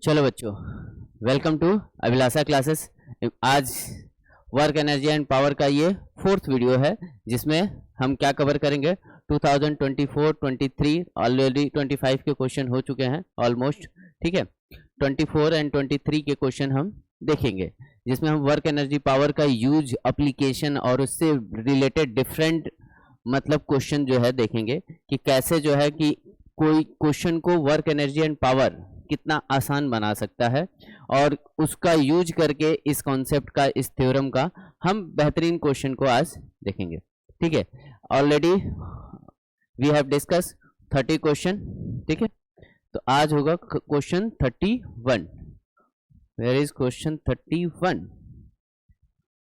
चलो बच्चों, welcome to Abhilasha classes. आज वर्क एनर्जी एंड पावर का ये फोर्थ वीडियो है, जिसमें हम क्या कवर करेंगे। 2024-23 ऑलरेडी 25 के क्वेश्चन हो चुके हैं ऑलमोस्ट, ठीक है। 24 एंड 23 के क्वेश्चन हम देखेंगे, जिसमें हम वर्क एनर्जी पावर का यूज, एप्लीकेशन और उससे रिलेटेड डिफरेंट मतलब क्वेश्चन जो है देखेंगे कि कैसे जो है कि कोई क्वेश्चन को वर्क एनर्जी एंड पावर कितना आसान बना सकता है, और उसका यूज करके इस कॉन्सेप्ट का, इस थ्योरम का हम बेहतरीन क्वेश्चन को आज देखेंगे, ठीक है। Already we have discuss 30 question, ठीक है। तो आज होगा question 31। Where is question 31?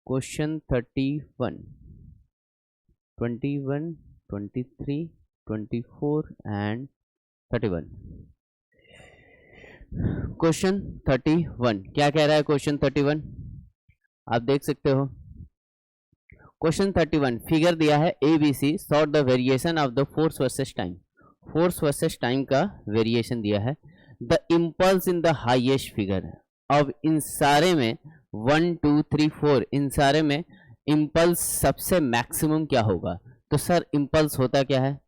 Question 31, 21, 23, 24 and 31। Question 31 क्या कह रहा है? क्वेश्चन 31 आप देख सकते हो। क्वेश्चन 31 फिगर दिया है ABC, sort the variation of the force versus time. Force versus time का वेरिएशन दिया है। The impulse in the highest figure. अब इन सारे में 1 2 3 4 इन सारे में इम्पल्स सबसे मैक्सिमम क्या होगा? तो सर इम्पल्स होता क्या है?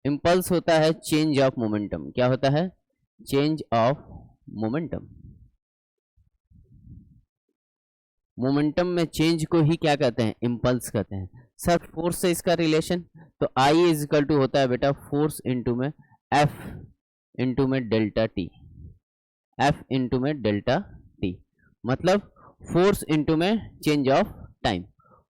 इम्पल्स होता है चेंज ऑफ मोमेंटम। क्या होता है? Change of momentum. मोमेंटम में चेंज को ही क्या कहते हैं? इम्पल्स कहते हैं। सर फोर्स से इसका रिलेशन, तो आई इज इक्वल टू होता है बेटा फोर्स इंटू में एफ इंटू में डेल्टा टी। एफ इंटू में डेल्टा टी मतलब फोर्स इंटू में change of time.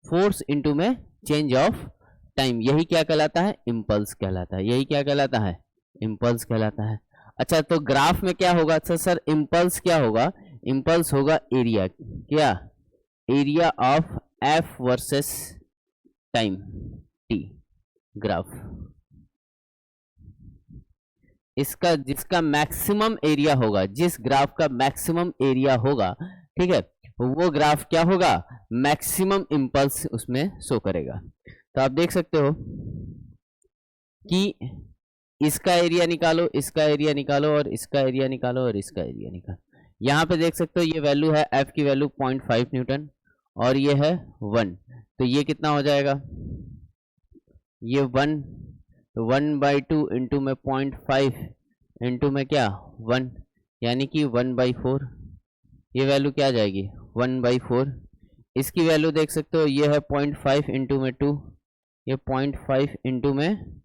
Force into में चेंज ऑफ टाइम, यही क्या कहलाता है? इम्पल्स कहलाता है। यही क्या कहलाता है? इम्पल्स कहलाता है। अच्छा, तो ग्राफ में क्या होगा? सर इम्पल्स क्या होगा? इम्पल्स होगा एरिया। क्या? Area of F versus time T graph. इसका जिसका मैक्सिमम एरिया होगा, जिस ग्राफ का मैक्सिमम एरिया होगा, ठीक है, वो ग्राफ क्या होगा? मैक्सिमम इम्पल्स उसमें शो करेगा। तो आप देख सकते हो कि इसका एरिया निकालो, इसका एरिया निकालो, और इसका एरिया निकालो, और इसका एरिया निकालो। यहाँ पे देख सकते हो ये वैल्यू है, एफ की वैल्यू 0.5 न्यूटन, और ये है 1। तो ये कितना हो जाएगा? ये 1, तो 1/2 इंटू में 0.5 इंटू में क्या 1, यानी कि 1/4। ये वैल्यू क्या आ जाएगी? 1/4। इसकी वैल्यू देख सकते हो, ये है 0.5 इंटू में 2, ये 0.5 इंटू में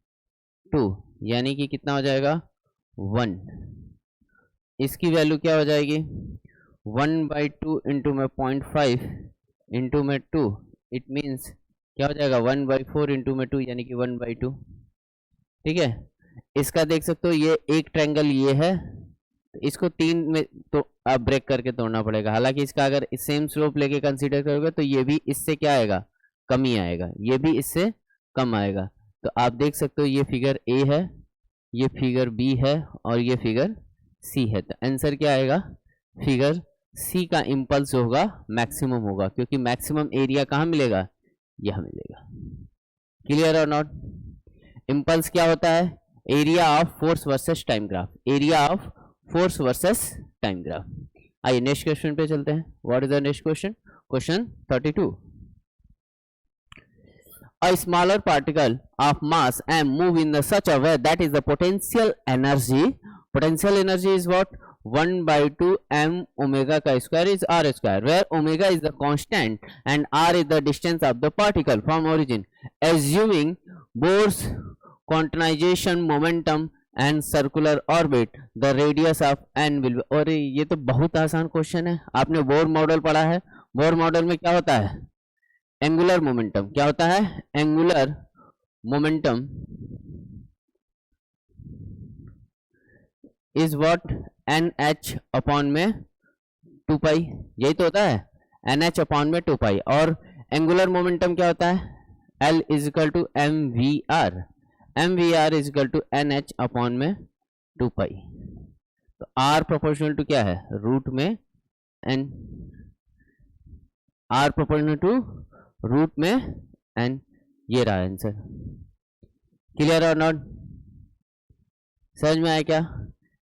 2, यानी कि कितना हो जाएगा? 1। इसकी वैल्यू क्या हो जाएगी? 1/2 इंटू में 0.5 इंटू में 2, इट मीन्स क्या हो जाएगा? 1/4 इंटू में 2, यानी कि 1/2, ठीक है। इसका देख सकते हो ये एक ट्रायंगल ये है, तो इसको 3 में तो आप ब्रेक करके तोड़ना पड़ेगा। हालांकि इसका अगर सेम स्लोप लेके कंसीडर करोगे तो ये भी इससे क्या आएगा? कम ही आएगा, ये भी इससे कम आएगा। तो आप देख सकते हो ये फिगर ए है, ये फिगर बी है, और ये फिगर सी है। तो आंसर क्या आएगा? फिगर सी का इम्पल्स होगा मैक्सिमम होगा, क्योंकि मैक्सिमम एरिया कहाँ मिलेगा? यह मिलेगा। क्लियर और नॉट? इम्पल्स क्या होता है? Area of force versus time graph. Area of force versus time graph. आइए नेक्स्ट क्वेश्चन पे चलते हैं। What is the next question? Question 32। A smaller particle of mass m move in such a way that is the potential energy. Potential energy is what? 1/2 m omega ka square is r square, where omega is the constant and r is the distance of the particle from origin. Assuming Bohr's quantization momentum and circular orbit, the radius of n will be। और ये तो बहुत आसान question है। आपने Bohr model पढ़ा है। Bohr model में क्या होता है? Angular momentum. क्या होता है? Angular momentum is what? NH upon में 2 पाई, यही तो होता है, NH अपॉन में 2 पाई। और एंगुलर मोमेंटम क्या होता है? L is equal to MVR। MVR is equal to NH upon में 2 पाई। तो R प्रोपोर्शनल टू क्या है? रूट में N। R proportional to root में एन। ये रहा आंसर। क्लियर और नॉट? समझ में आया क्या?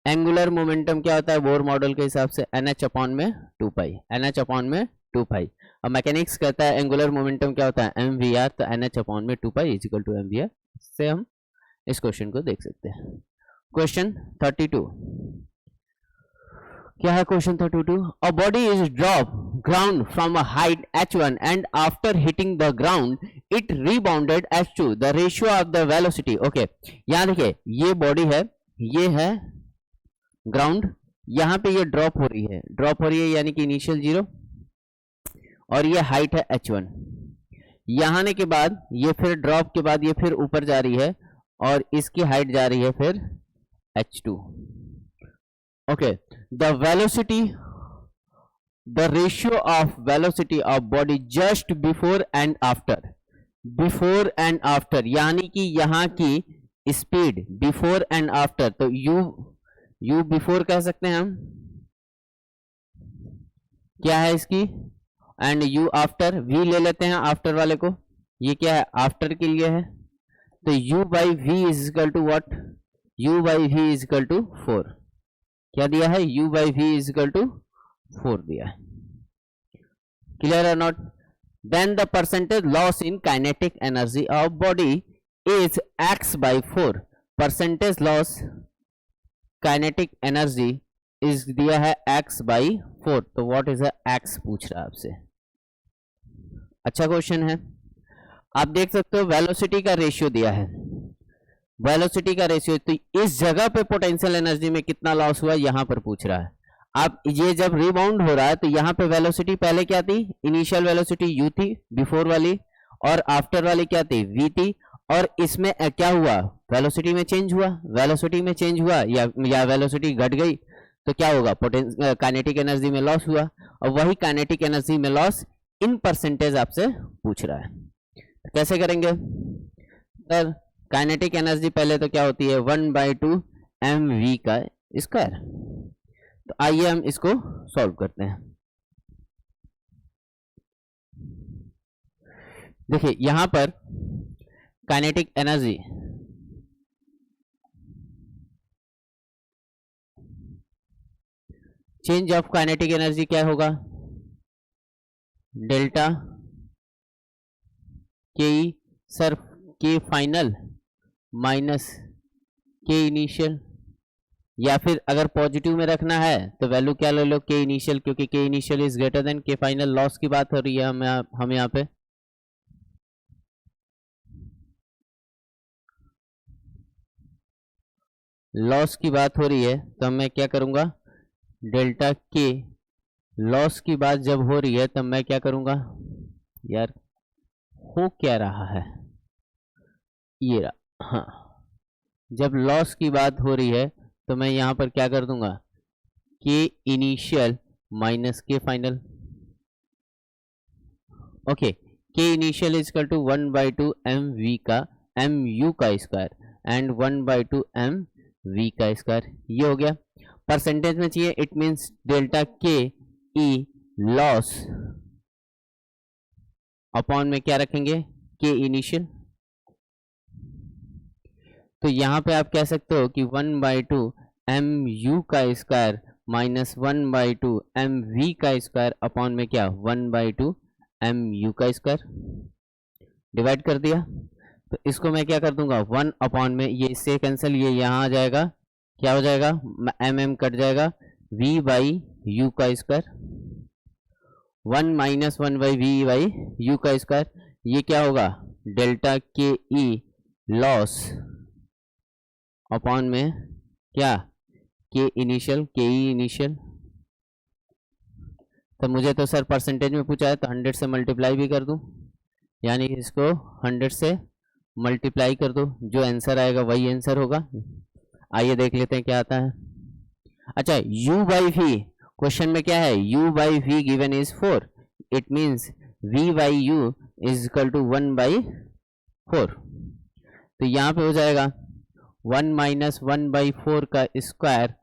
एंगुलर मोमेंटम क्या होता है बोर मॉडल के हिसाब से NH अपॉन में 2 पाई, NH अपॉन में 2 पाई। अब मैकेनिक्स कहता है एंगुलर मोमेंटम क्या होता है mvr, तो NH अपॉन में 2 pi is equal to mvr से हम इस क्वेश्चन को देख सकते हैं। क्वेश्चन 32 क्या है? Question 32, a body is drop ground from a height h1 and after hitting the ground it rebounded h2, the ratio of the velocity. Okay, यहां देखिए ये बॉडी है, ये है ग्राउंड, यहाँ पे ये ड्रॉप हो रही है यानी कि इनिशियल 0, और ये हाइट है h1। यहाँ आने के बाद ये फिर ड्रॉप के बाद ये फिर ऊपर जा रही है और इसकी हाइट जा रही है फिर h2। Okay, the velocity, the ratio of velocity of body just before and after, यानी कि यहाँ की स्पीड बिफोर एंड आफ्टर, तो u बिफोर कह सकते हैं हम, क्या है इसकी, एंड u आफ्टर, v ले लेते हैं आफ्टर वाले को, ये क्या है आफ्टर के लिए है, तो u by v is equal to what, u by v is equal to 4, क्या दिया है u by v is equal to 4 दिया है। क्लियर और not? Then the percentage loss in kinetic energy of body is x by 4, percentage loss kinetic energy is दिया है x by 4, तो what is x पूछ रहा है आपसे। अच्छा क्वेश्चन है। आप देख सकते हो वेलोसिटी का रेशियो दिया है, वेलोसिटी का रेशियो, तो इस जगह पे पोटेंशियल एनर्जी में कितना लॉस हुआ यहां पर पूछ रहा है। आप ये जब रिबाउंड हो रहा है तो यहाँ पे वेलोसिटी पहले क्या थी, इनिशियल वेलोसिटी u थी बिफोर वाली, और आफ्टर वाली क्या थी v थी, और इसमें क्या हुआ वेलोसिटी में चेंज हुआ, वेलोसिटी में चेंज हुआ या वेलोसिटी घट गई तो क्या होगा काइनेटिक एनर्जी में लॉस हुआ, और वही काइनेटिक एनर्जी में लॉस इन परसेंटेज आपसे पूछ रहा है। तो कैसे करेंगे सर? काइनेटिक एनर्जी पहले तो क्या होती है 1/2 mv का स्क्वायर, तो आइए हम इसको सॉल्व करते हैं। देखिए यहां पर kinetic energy change of kinetic energy क्या होगा, डेल्टा के ई सर के फाइनल माइनस के इनिशियल, या फिर अगर पॉजिटिव में रखना है तो वैल्यू क्या ले लो के इनिशियल, क्योंकि के इनिशियल इज ग्रेटर देन के फाइनल। लॉस की बात हो रही है हम यहाँ पे लॉस की बात हो रही है, तो मैं क्या करूंगा डेल्टा के, लॉस की बात जब हो रही है तब मैं क्या करूंगा, यार हो क्या रहा है ये रहा, हाँ जब लॉस की बात हो रही है तो मैं यहाँ पर क्या कर दूंगा K initial minus K final. Okay, K initial is equal to 1/2 mv का mu का स्क्वायर एंड 1/2 mv का स्क्वायर, ये हो गया। परसेंटेज में चाहिए, it means delta K E loss upon में क्या रखेंगे के इनिशियल, तो यहां पे आप कह सकते हो कि 1/2 mu का स्क्वायर माइनस 1/2 mv का स्क्वायर अपॉन में क्या 1/2 mu का स्क्वायर, डिवाइड कर दिया। तो इसको मैं क्या कर दूंगा 1 अपॉन में, ये इससे कैंसिल, ये यहाँ आ जाएगा, क्या हो जाएगा mm कट जाएगा, v बाई u का square, 1 minus 1/v by u का स्क्वायर, ये क्या होगा डेल्टा के ई लॉस अपॉन में क्या के इनिशियल, के ई इनिशियल। तो मुझे तो सर परसेंटेज में पूछा है तो 100 से मल्टीप्लाई भी कर दूं, यानी इसको 100 से मल्टीप्लाई कर दो, जो आंसर आएगा वही आंसर होगा। आइए देख लेते हैं क्या आता है। अच्छा u बाई v, क्वेश्चन में क्या है u by v given is 4, it means v by u is equal to 1/4, तो यहाँ पे हो जाएगा 1 माइनस 1/4 का स्क्वायर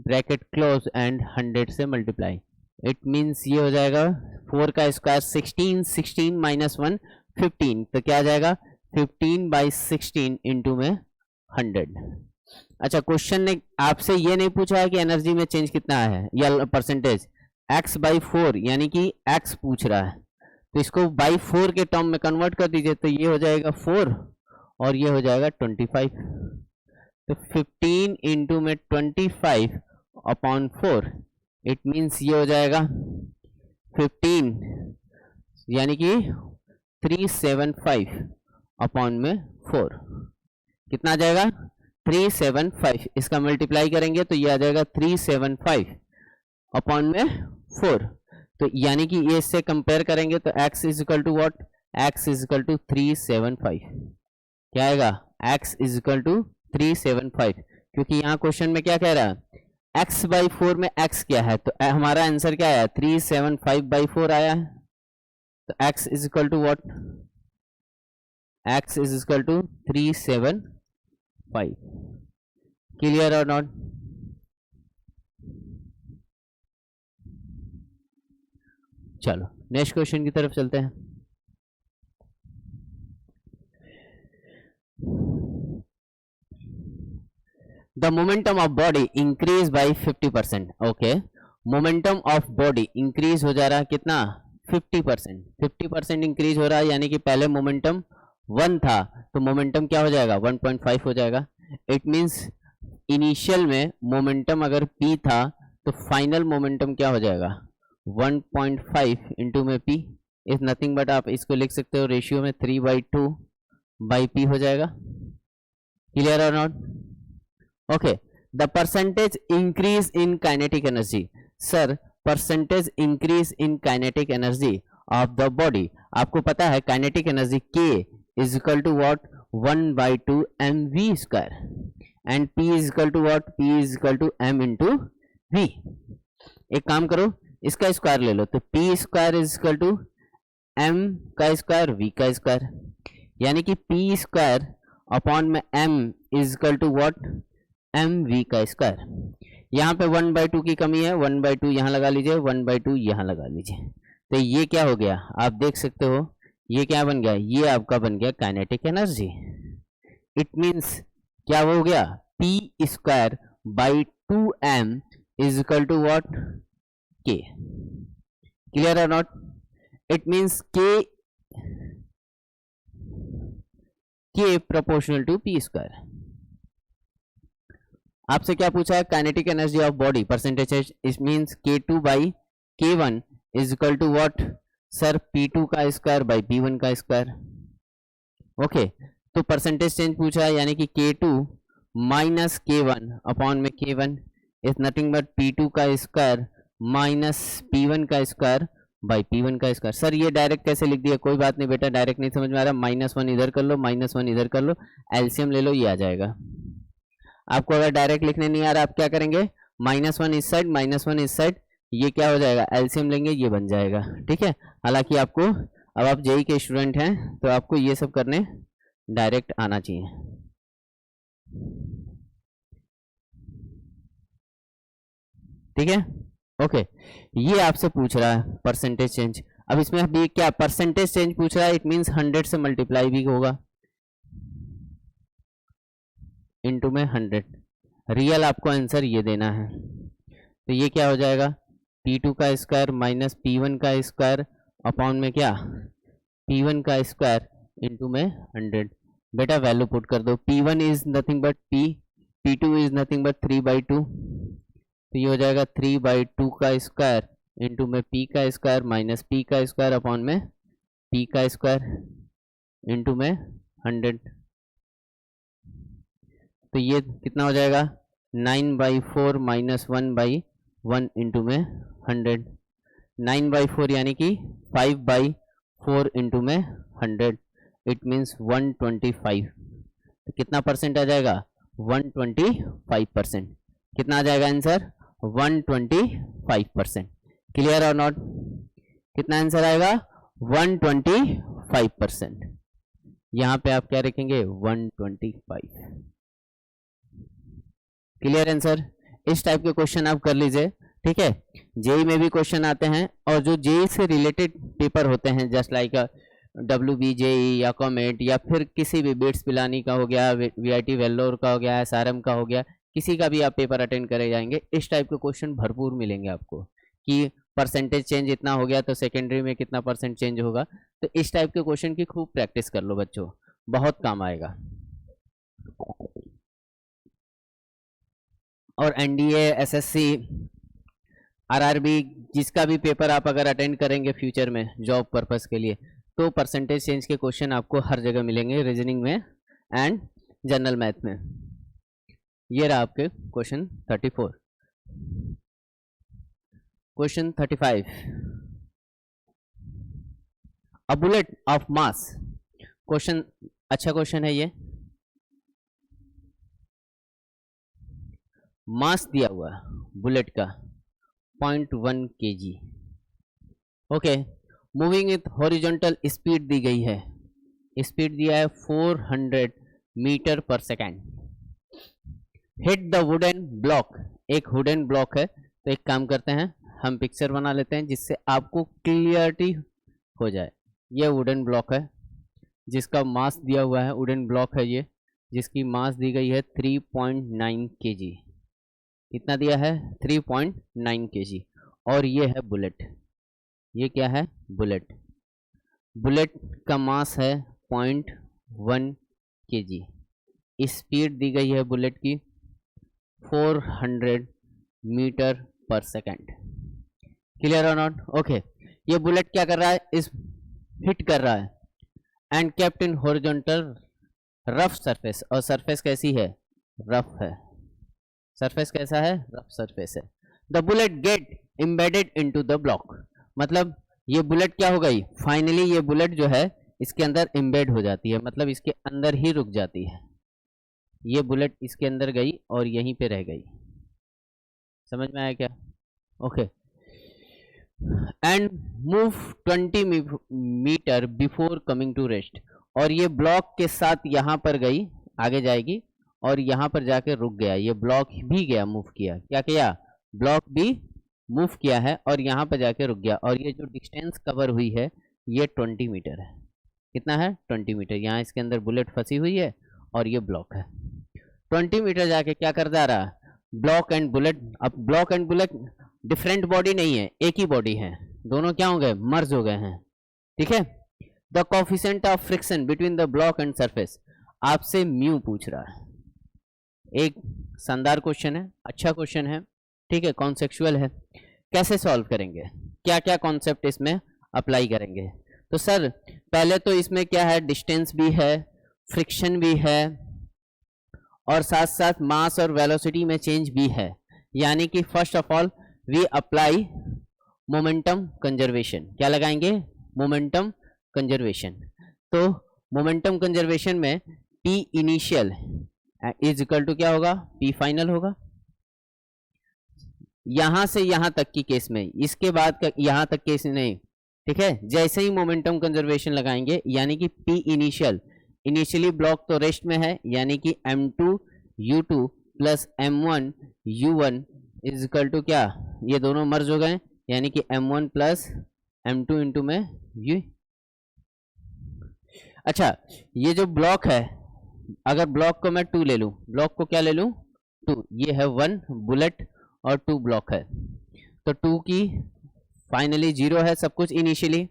ब्रैकेट क्लोज एंड 100 से मल्टीप्लाई, इट मींस ये हो जाएगा 4 का स्क्वायर 16, 16 माइनस 1 15, तो क्या आ जाएगा 15/16 इंटू में 100, अच्छा, क्वेश्चन ने आपसे ये नहीं पूछा है कि एनर्जी में चेंज कितना है या परसेंटेज, x बाई 4 यानी कि x पूछ रहा है, तो इसको बाई 4 के टर्म में कन्वर्ट कर दीजिए, तो ये हो जाएगा 4 और ये हो जाएगा 25। तो 15 इंटू में 25 अपॉन 4, इट मीन्स ये हो जाएगा 15 यानी कि 375 अपॉन में 4, कितना आ जाएगा 375। इसका मल्टीप्लाई करेंगे तो ये आ जाएगा 375 अपॉन में 4। तो यानी कि ये इससे कंपेयर करेंगे तो x is equal to what, x is equal to 375। क्या आएगा, x इज इक्वल टू 375, क्योंकि यहाँ क्वेश्चन में क्या कह रहा है, x बाई 4 में x क्या है, तो हमारा आंसर क्या आया 375 बाई 4 आया है। तो x is equal to what, x is equal to 375। Clear और नॉट? चलो नेक्स्ट क्वेश्चन की तरफ चलते हैं। The momentum of body increase by 50%. Okay, momentum of body increase हो जा रहा है कितना, 50%। 50% इंक्रीज हो रहा है, यानी कि पहले मोमेंटम 1 था तो मोमेंटम क्या हो जाएगा 1.5 हो जाएगा। इट मींस इनिशियल में मोमेंटम अगर p था तो फाइनल मोमेंटम क्या हो जाएगा 1.5 इंटू में p इज नथिंग बट, आप इसको लिख सकते हो रेशियो में 3/2 बाई p हो जाएगा। क्लियर और not? Okay, the percentage increase in kinetic energy. Sir percentage increase in kinetic energy of the body, आपको पता है kinetic energy K is equal to what 1/2 mv square and P is equal to what, P is equal to m into v। एक काम करो इसका square ले लो, तो P square is equal to m का स्क्वायर v का square, यानी कि P स्क्वायर अपॉन में m is equal to what mv का स्क्वायर। यहाँ पे 1/2 की कमी है, 1/2 यहाँ लगा लीजिए, 1/2 यहाँ लगा लीजिए, तो ये क्या हो गया आप देख सकते हो, ये क्या बन गया, ये आपका बन गया काइनेटिक एनर्जी। इट मीन्स क्या हो गया p square by 2m is equal to what k। Clear और not? It means k proportional to p square. आपसे क्या पूछा है, kinetic energy of body percentage, it means K2 by K1 is equal to what sir P2 का square by P1 का square. Okay, तो percentage change पूछा है, यानी कि K2 माइनस K1 अपॉन में K1 is nothing but P2 का square minus P1 का स्क्वायर बाई P1 का स्क्वायर। सर ये डायरेक्ट कैसे लिख दिया, कोई बात नहीं बेटा, डायरेक्ट नहीं समझ में आ रहा, -1 इधर कर लो, -1 इधर कर लो, एलसीएम ले लो, ये आ जाएगा। आपको अगर डायरेक्ट लिखने नहीं आ रहा आप क्या करेंगे, -1 इस साइड, -1 इस साइड, ये क्या हो जाएगा एलसीएम लेंगे, ये बन जाएगा। ठीक है, हालांकि आपको अब आप जेई के स्टूडेंट हैं तो आपको ये सब करने डायरेक्ट आना चाहिए। ठीक है, ओके, ये आपसे पूछ रहा है परसेंटेज चेंज। अब इसमें अभी क्या परसेंटेज चेंज पूछ रहा है, इट मींस 100 से मल्टीप्लाई भी होगा इंटू में 100। रियल आपको आंसर ये देना है, तो ये क्या हो जाएगा P2 का स्क्वायर माइनस P1 का स्क्वायर अपॉन में क्या P1 का स्क्वायर इंटू में 100। बेटा वैल्यू पुट कर दो, P1 is nothing but P, P2 is nothing but 3/2, तो ये हो जाएगा 3/2 का स्क्वायर इंटू में P का स्क्वायर माइनस P का स्क्वायर अपॉन में P का स्क्वायर इंटू में 100। तो ये कितना हो जाएगा 9/4 माइनस 1/1 इंटू में 100, 9/4 यानी कि 5/4 इंटू में 100, इट मीन्स 125। तो कितना परसेंट आ जाएगा 125%। कितना आ जाएगा आंसर 125%। क्लियर और नॉट? कितना आंसर आएगा 125%। यहाँ पे आप क्या रखेंगे 125। Clear answer? इस टाइप के क्वेश्चन आप कर लीजिए। ठीक है, जेई में भी क्वेश्चन आते हैं और जो जेई से रिलेटेड पेपर होते हैं जस्ट लाइक WBJE या कॉमेट या फिर किसी भी बिट्स पिलानी का हो गया, VIT वेल्लोर का हो गया, SRM का हो गया, किसी का भी आप पेपर अटेंड करे जाएंगे, इस टाइप के क्वेश्चन भरपूर मिलेंगे आपको कि परसेंटेज चेंज इतना हो गया तो सेकेंडरी में कितना परसेंट चेंज होगा। तो इस टाइप के क्वेश्चन की खूब प्रैक्टिस कर लो बच्चों, बहुत काम आएगा। और NDA, SSC, RRB जिसका भी पेपर आप अगर अटेंड करेंगे फ्यूचर में जॉब पर्पस के लिए, तो परसेंटेज चेंज के क्वेश्चन आपको हर जगह मिलेंगे, रीजनिंग में एंड जनरल मैथ में। ये रहा आपके question 34। Question 35, a bullet of mass. Question अच्छा क्वेश्चन है ये, मास दिया हुआ बुलेट का 0.1 kg। Okay, moving with horizontal speed दी गई है, स्पीड दिया है 400 metre per second. Hit the wooden block, एक वुडन ब्लॉक है, तो एक काम करते हैं हम पिक्चर बना लेते हैं जिससे आपको क्लियरिटी हो जाए। ये वुडन ब्लॉक है जिसका मास दिया हुआ है, वुडन ब्लॉक है ये जिसकी मास दी गई है 3.9 kg। कितना दिया है? 3.9 kg। और ये है बुलेट, ये क्या है? बुलेट। बुलेट का मास है 0.1 kg। स्पीड दी गई है बुलेट की 400 मीटर पर सेकेंड। क्लियर और नॉट? ओके, ये बुलेट क्या कर रहा है? इस हिट कर रहा है and kept in horizontal rough surface. और सरफेस कैसी है? रफ है। सरफेस कैसा है? रफ सरफेस है। The bullet get embedded into the block, मतलब ये बुलेट क्या हो गई? फाइनली ये बुलेट जो है इसके अंदर एम्बेड हो जाती है, मतलब इसके अंदर ही रुक जाती है। ये बुलेट इसके अंदर गई और यहीं पे रह गई। समझ में आया क्या? Okay. And move 20 metre before coming to rest. और ये ब्लॉक के साथ यहाँ पर गई, आगे जाएगी और यहाँ पर जाके रुक गया। ये ब्लॉक भी गया, मूव किया। क्या किया? ब्लॉक भी मूव किया है और यहाँ पर जाके रुक गया। और ये जो डिस्टेंस कवर हुई है ये 20 मीटर है। कितना है? 20 मीटर। यहाँ इसके अंदर बुलेट फंसी हुई है और ये ब्लॉक है। 20 मीटर जाके क्या कर जा रहा? Block and bullet. अब block and bullet different body नहीं है, एक ही बॉडी है। दोनों क्या हो गए? मर्ज हो गए हैं। ठीक है। The coefficient of friction between the block and surface. आपसे म्यू पूछ रहा है। एक शानदार क्वेश्चन है, अच्छा क्वेश्चन है। ठीक है, कॉन्सेप्चुअल है। कैसे सॉल्व करेंगे? क्या क्या कॉन्सेप्ट इसमें अप्लाई करेंगे? तो सर पहले तो इसमें क्या है? डिस्टेंस भी है, फ्रिक्शन भी है और साथ साथ मास और वेलोसिटी में चेंज भी है। यानी कि first of all we apply momentum conservation. क्या लगाएंगे? Momentum conservation. तो मोमेंटम कंजर्वेशन में P initial is equal to क्या होगा? P फाइनल होगा। यहां से यहां तक की केस में, इसके बाद का यहां तक केस नहीं। ठीक है, जैसे ही मोमेंटम कंजर्वेशन लगाएंगे यानी कि P इनिशियल, इनिशियली ब्लॉक तो रेस्ट में है, यानी कि M2 U2 plus M1 U1 is equal to क्या? ये दोनों मर्ज हो गए, यानी कि M1 प्लस M2 इंटू में U। अच्छा, ये जो ब्लॉक है, अगर ब्लॉक को मैं 2 ले लूं, ब्लॉक को क्या ले लूं? 2। ये है 1 बुलेट और 2 ब्लॉक है, तो 2 की फाइनली 0 है सब कुछ इनिशियली।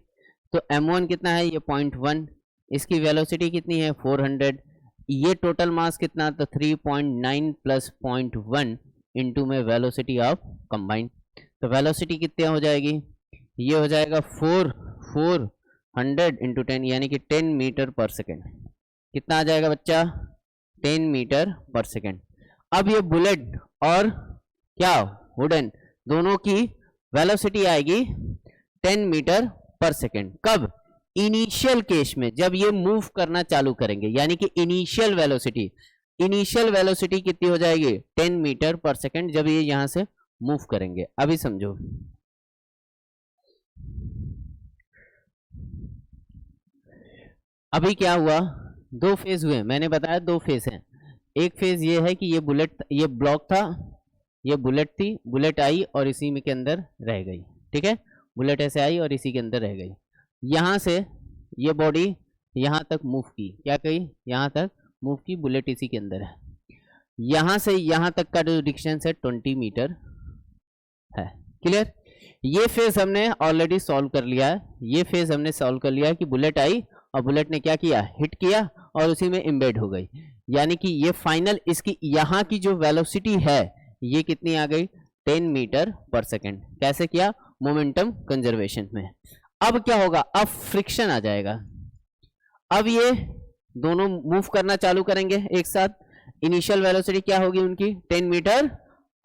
तो M1 कितना है? ये 0.1। इसकी वेलोसिटी कितनी है? 400। ये टोटल मास कितना? तो 3.9 प्लस 0.1 इंटू में वेलोसिटी ऑफ कंबाइंड। तो वेलोसिटी कितनी हो जाएगी? ये हो जाएगा 400 इंटू 10 यानी कि 10 मीटर पर सेकेंड। कितना आ जाएगा बच्चा? 10 मीटर पर सेकेंड। अब ये बुलेट और क्या वुडन दोनों की वेलोसिटी आएगी 10 मीटर पर सेकेंड। कब? इनिशियल केस में, जब ये मूव करना चालू करेंगे, यानी कि इनिशियल वेलोसिटी कितनी हो जाएगी? 10 मीटर पर सेकेंड, जब ये यहां से मूव करेंगे। अभी समझो, अभी क्या हुआ? 2 फेज हुए, मैंने बताया 2 फेज हैं। एक फेज ये है कि ये बुलेट, ये ब्लॉक था, ये बुलेट थी, बुलेट आई और इसी में के अंदर रह गई। ठीक है, बुलेट ऐसे आई और इसी के अंदर रह गई। यहां से ये बॉडी यहाँ तक मूव की, क्या कही, यहाँ तक मूव की, बुलेट इसी के अंदर है। यहाँ से यहाँ तक का जो डिस्टेंस है 20 मीटर है। क्लियर। ये फेज हमने ऑलरेडी सॉल्व कर लिया है, ये फेज हमने सॉल्व कर लिया है कि बुलेट आई और बुलेट ने क्या किया, हिट किया और उसी में एम्बेड हो गई। यानी कि ये फाइनल इसकी यहाँ की जो वेलोसिटी है ये कितनी आ गई, 10 मीटर पर सेकेंड। कैसे किया, मोमेंटम कंजर्वेशन में। अब क्या होगा, अब फ्रिक्शन आ जाएगा। अब ये दोनों मूव करना चालू करेंगे एक साथ। इनिशियल वेलोसिटी क्या होगी उनकी, 10 मीटर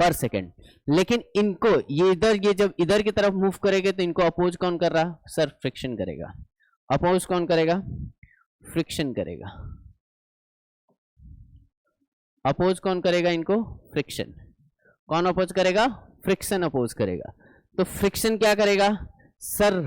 पर सेकेंड। लेकिन इनको ये जब इधर की तरफ मूव करेंगे तो इनको अपोज कौन कर रहा, सर फ्रिक्शन करेगा। अपोज कौन करेगा, फ्रिक्शन करेगा। अपोज कौन करेगा इनको, फ्रिक्शन। कौन अपोज करेगा, फ्रिक्शन अपोज करेगा। तो फ्रिक्शन क्या करेगा सर,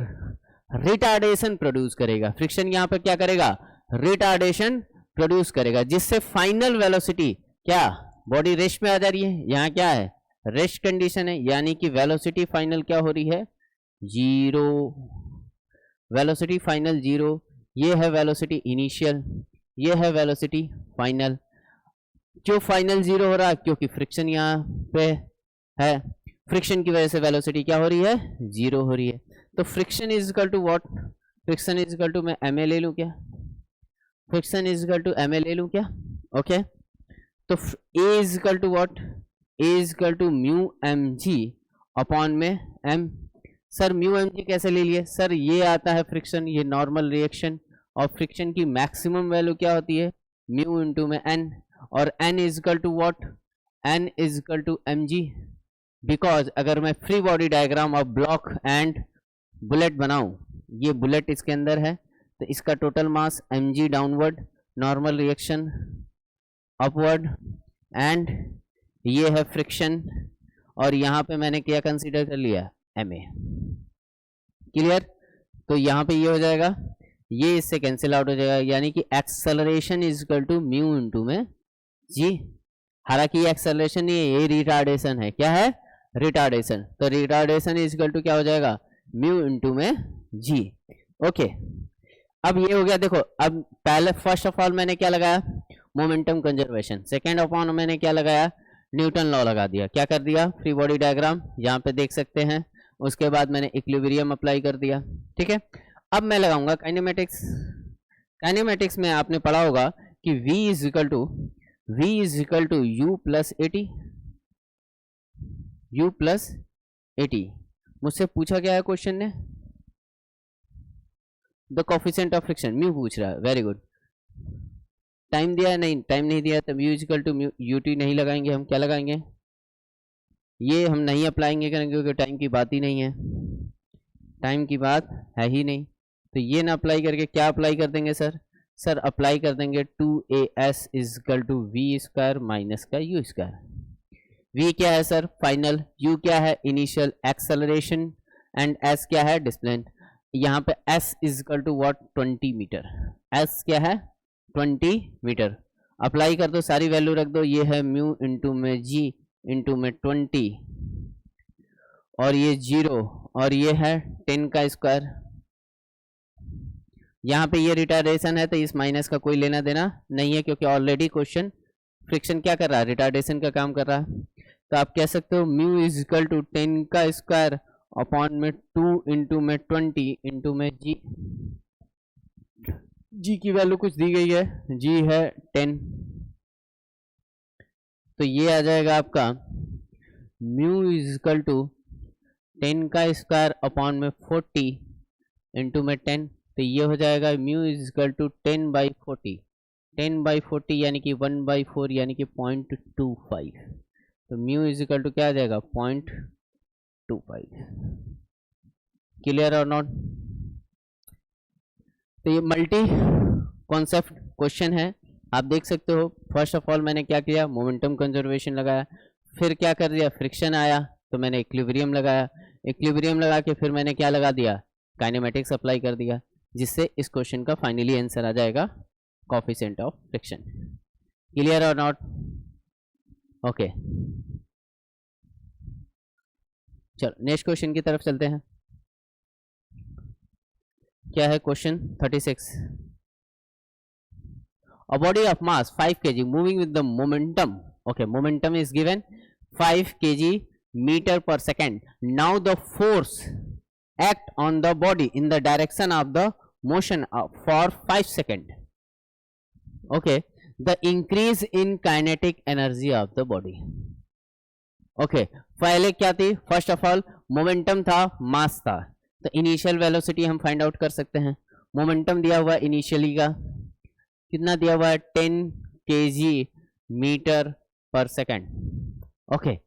रिटार्डेशन प्रोड्यूस करेगा। फ्रिक्शन यहां पर क्या करेगा, रिटार्डेशन प्रोड्यूस करेगा, जिससे फाइनल वेलोसिटी क्या, बॉडी रेस्ट में आ जा रही है। यहाँ क्या है, रेस्ट कंडीशन है, यानी कि वेलोसिटी फाइनल क्या हो रही है, 0। Velocity final 0। ये है वेलोसिटी इनिशियल, ये है वेलोसिटी फाइनल। क्यों फाइनल 0 हो रहा है, क्योंकि फ्रिक्शन यहाँ पे है। फ्रिक्शन की वजह से वेलोसिटी क्या हो रही है, 0 हो रही है। तो friction is equal to what, friction is equal to, मैं एम ए ले लूँ क्या, friction is equal to M A ले लूँ क्या, ओके। तो A is equal to what, A is equal to mu M G upon में M. Sir mu M G कैसे ले लिए, सर ये आता है फ्रिक्शन, ये नॉर्मल रिएक्शन, और फ्रिक्शन की मैक्सिमम वैल्यू क्या होती है, म्यू इंटू में एन, और N is equal to what, N is equal to M G. Because अगर मैं free body diagram of block and bullet बनाऊं, ये बुलेट इसके अंदर है, तो इसका total mass M G downward, normal reaction upward, and ये है फ्रिक्शन, और यहाँ पे मैंने क्या कंसीडर कर लिया, एम ए। क्लियर। तो यहाँ पे ये हो जाएगा, ये इससे कैंसिल आउट हो जाएगा, यानी कि acceleration is equal to mu into में जी। हालांकि ये एक्सेलरेशन नहीं है, ये रिटार्डेशन है। क्या है, रिटार्डेशन। तो रिटार्डेशन इज इक्वल टू क्या हो जाएगा, म्यू इंटू में जी। ओके, अब ये हो गया। देखो अब पहले फर्स्ट ऑफ ऑल मैंने क्या लगाया, momentum conservation. Second of all मैंने क्या लगाया, न्यूटन लॉ लगा दिया। क्या कर दिया, फ्री बॉडी डायग्राम यहाँ पे देख सकते हैं। उसके बाद मैंने इक्विलिब्रियम अप्लाई कर दिया, ठीक है। अब मैं लगाऊंगा काइनेमेटिक्स। काइनेमेटिक्स में आपने पढ़ा होगा कि v is equal to u plus A T, u plus A T. मुझसे पूछा क्या है क्वेश्चन ने, the coefficient of friction, mu पूछ रहा है। Very good. टाइम दिया है, नहीं टाइम नहीं दिया, तब u equal to U T नहीं लगाएंगे हम। क्या लगाएंगे, ये हम नहीं अप्लाइंगे करेंगे, क्योंकि टाइम की बात ही नहीं है, टाइम की बात है ही नहीं। तो ये ना अप्लाई करके क्या अप्लाई कर देंगे सर, सर अप्लाई कर देंगे 2as is equal to V square minus का यू स्क्वायर। v क्या है सर, फाइनल, u क्या है, इनिशियल एक्सेलरेशन, एंड s क्या है, डिस्प्लेसमेंट। यहाँ पे s is equal to what, 20 metre. s क्या है, 20 मीटर। अप्लाई कर दो, सारी वैल्यू रख दो। ये है म्यू इंटू में g इंटू में 20, और ये 0, और ये है 10 का स्क्वायर। यहाँ पे ये रिटार्डेशन है, तो इस माइनस का कोई लेना देना नहीं है, क्योंकि ऑलरेडी क्वेश्चन फ्रिक्शन क्या कर रहा है, रिटार्डेशन का काम कर रहा है। तो आप कह सकते हो म्यू इज इक्वल टू 10 का स्क्वायर अपॉन में 2 इंटू में 20 इंटू में जी। जी की वैल्यू कुछ दी गई है, जी है 10। तो ये आ जाएगा आपका म्यू इज इक्वल टू 10 का स्क्वायर अपॉन में 40 इंटू में 10। तो ये हो जाएगा म्यू इज इक्वल टू 10/40, 10/40 यानी कि 1/4 यानी कि 0.25। तो म्यू इज इक्वल टू क्या आ जाएगा, 0.25। क्लियर और नॉट। तो ये मल्टी कॉन्सेप्ट क्वेश्चन है, आप देख सकते हो। फर्स्ट ऑफ ऑल मैंने क्या किया, मोमेंटम कंजर्वेशन लगाया, फिर क्या कर दिया, फ्रिक्शन आया तो मैंने इक्विलिब्रियम लगाया, इक्विलिब्रियम लगा के फिर मैंने क्या लगा दिया, काइनेमेटिक्स अप्लाई कर दिया, जिससे इस क्वेश्चन का फाइनली आंसर आ जाएगा कोफिशिएंट ऑफ फ्रिक्शन। क्लियर और नॉट। ओके, चलो नेक्स्ट क्वेश्चन की तरफ चलते हैं। क्या है question 36? A body of mass 5 kg moving with the momentum, okay, momentum is given 5 kg meter per second. Now the force act on the body in the direction of the motion for 5 seconds. Okay, the increase in kinetic energy of the body. Okay, पहले क्या थी? First of all momentum था, मास था, तो initial velocity हम find out कर सकते हैं. मोमेंटम दिया हुआ इनिशियली का कितना दिया हुआ है? 10 kg metre per second. Okay,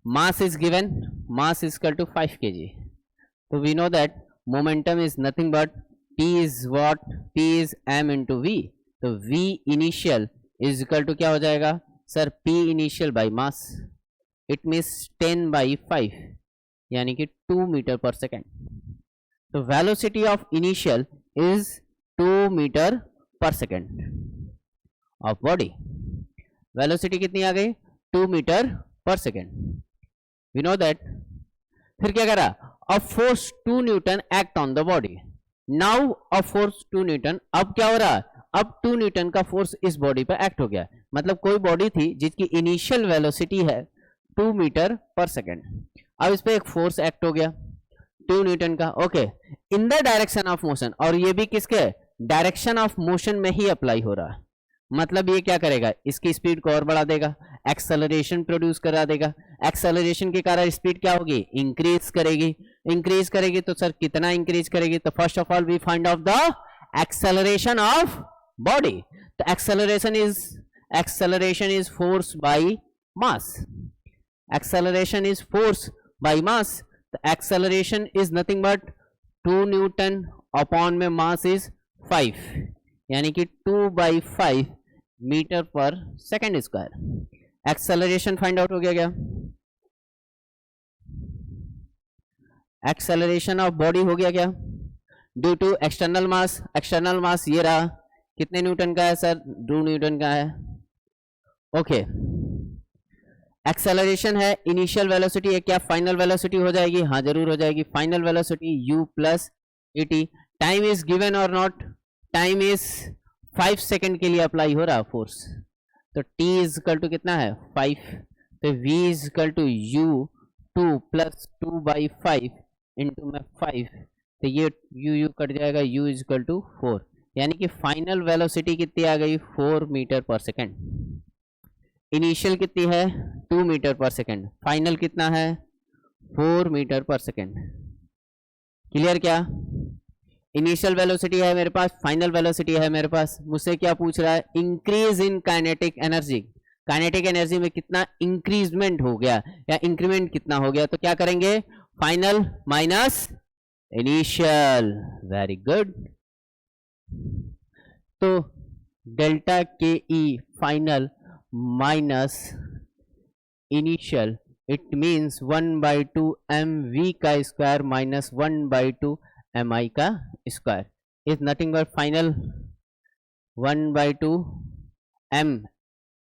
mass is given, mass is equal to 5 kg. So we know that momentum is nothing but P is what? P is m into v. तो v initial is equal to क्या हो जाएगा sir? P initial by mass. It means 10 by 5 यानी कि 2 metre per second. तो velocity of initial is 2 metre per second of body. Velocity कितनी आ गई? 2 metre per second. We know that. फिर क्या करा? A force 2 Newton act on the body. Now a force 2 Newton. अब क्या हो रहा? अब 2 न्यूटन का फोर्स इस बॉडी पर एक्ट हो गया. मतलब कोई बॉडी थी जिसकी इनिशियल वेलोसिटी है 2 मीटर पर सेकेंड. अब इस पे एक फोर्स एक्ट हो गया 2 न्यूटन का. Okay, in the direction of motion. और ये भी किसके? डायरेक्शन ऑफ मोशन में ही अप्लाई हो रहा है. मतलब ये क्या करेगा? इसकी स्पीड को और बढ़ा देगा, एक्सेलरेशन प्रोड्यूस करा देगा. एक्सेलरेशन के कारण स्पीड क्या होगी? इंक्रीज करेगी. इंक्रीज करेगी तो सर कितना इंक्रीज करेगी? तो first of all we find out the acceleration of body. तो acceleration is force by mass. Acceleration is force by mass. The acceleration is nothing but 2 Newton upon में mass is 5 यानी कि 2 by 5 metre per second square. Acceleration find out हो गया क्या? Acceleration of body हो गया क्या? Due to external mass. External mass ये रहा, कितने न्यूटन का है सर? 2 न्यूटन का है. ओके, एक्सेलरेशन है, इनिशियल वेलोसिटी है, क्या फाइनल वेलोसिटी हो जाएगी? हाँ जरूर हो जाएगी. Final velocity u plus A T. Time is given और नॉट? टाइम इज 5 सेकेंड के लिए अप्लाई हो रहा फोर्स. तो t इज इक्वल टू कितना है? 5. तो v is equal to u 2 plus 2 by 5 into में 5. तो ये u कट जाएगा, u इज इक्वल टू 4. यानी कि फाइनल वेलोसिटी कितनी आ गई? 4 मीटर पर सेकेंड. इनिशियल कितनी है? 2 मीटर पर सेकेंड. फाइनल कितना है? 4 मीटर पर सेकेंड. क्लियर क्या? इनिशियल वेलोसिटी है मेरे पास, फाइनल वेलोसिटी है मेरे पास. मुझसे क्या पूछ रहा है? Increase in kinetic energy. Kinetic energy में कितना इंक्रीजमेंट हो गया या इंक्रीमेंट कितना हो गया? तो क्या करेंगे? Final minus initial. Very good. तो delta K E final minus initial, it means 1/2 mv का स्क्वायर माइनस 1/2 mi का square is nothing but final 1/2 m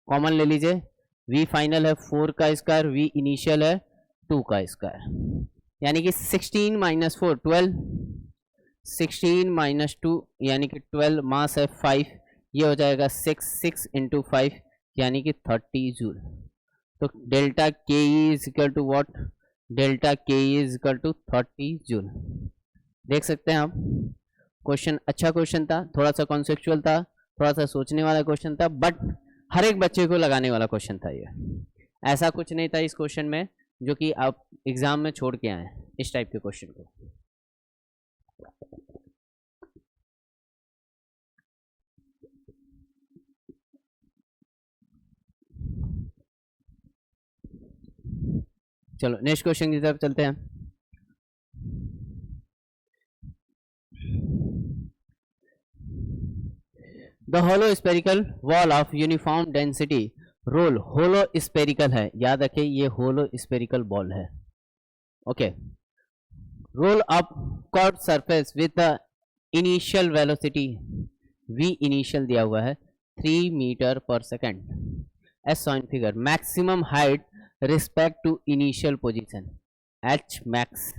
common ले लीजिए. v फाइनल है 4 का स्क्वायर, v इनिशियल है 2 का स्क्वायर. यानी कि 16 माइनस 4 12. 16 माइनस 2 यानी कि 12. मास है 5, ये हो जाएगा 6 इंटू 5 यानी कि 30 जूल. तो delta K E is equal to what? Delta K E is equal to 30 joule. देख सकते हैं आप, क्वेश्चन अच्छा क्वेश्चन था, थोड़ा सा कॉन्सेप्चुअल था, थोड़ा सा सोचने वाला क्वेश्चन था, बट हर एक बच्चे को लगाने वाला क्वेश्चन था. ये ऐसा कुछ नहीं था इस क्वेश्चन में जो कि आप एग्जाम में छोड़ के आए इस टाइप के क्वेश्चन को. चलो नेक्स्ट क्वेश्चन की तरफ चलते हैं. The hollow spherical wall of uniform density roll. Hollow spherical है, याद रखिए ये होलो स्पेरिकल बॉल है. Okay, roll up curve surface with the initial velocity v initial दिया हुआ है 3 metre per second as on figure. Maximum height respect to initial position h max.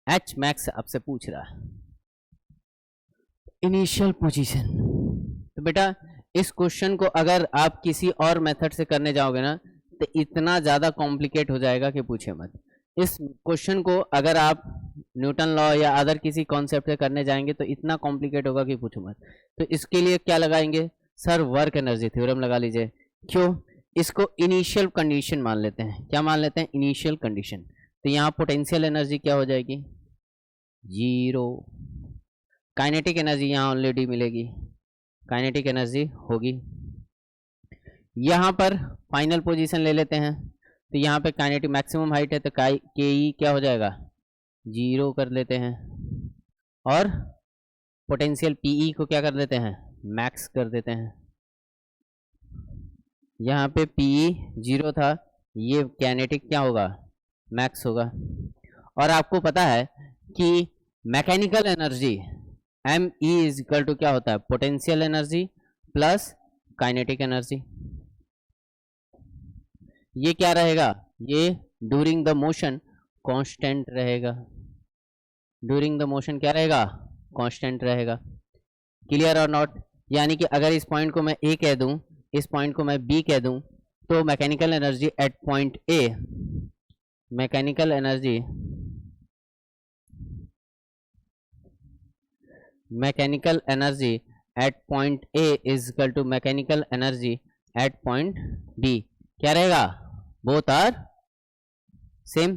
H max आपसे पूछ रहा है इनिशियल पोजीशन। तो बेटा इस क्वेश्चन को अगर आप किसी और मेथड से करने जाओगे ना तो इतना ज्यादा कॉम्प्लिकेट हो जाएगा कि पूछे मत। इस क्वेश्चन को अगर आप न्यूटन लॉ या अदर किसी कॉन्सेप्ट से करने जाएंगे तो इतना कॉम्प्लिकेट होगा कि पूछो मत। तो इसके लिए क्या लगाएंगे सर, वर्क एनर्जी थ्योरम लगा लीजिए। क्यों? इसको इनिशियल कंडीशन मान लेते हैं। क्या मान लेते हैं? Initial condition. तो यहाँ पोटेंशियल एनर्जी क्या हो जाएगी? जीरो। काइनेटिक एनर्जी यहाँ ऑलरेडी मिलेगी, काइनेटिक एनर्जी होगी। यहाँ पर फाइनल पोजीशन ले लेते हैं, तो यहाँ पे काइनेटिक मैक्सिमम हाइट है तो के ई क्या हो जाएगा? जीरो कर लेते हैं। और पोटेंशियल पीई को क्या कर देते हैं? मैक्स कर देते हैं। यहाँ पे पीई जीरो था, ये काइनेटिक क्या होगा? मैक्स होगा। और आपको पता है कि mechanical energy M E is equal to क्या होता है? Potential energy plus kinetic energy. ये क्या रहेगा? ये ड्यूरिंग द मोशन कांस्टेंट रहेगा। ड्यूरिंग द मोशन क्या रहेगा? कांस्टेंट रहेगा। क्लियर और नॉट? यानी कि अगर इस पॉइंट को मैं ए कह दूं, इस पॉइंट को मैं बी कह दूं, तो mechanical energy at point A, mechanical energy at point A is equal to mechanical energy at point B. क्या रहेगा? Both are same.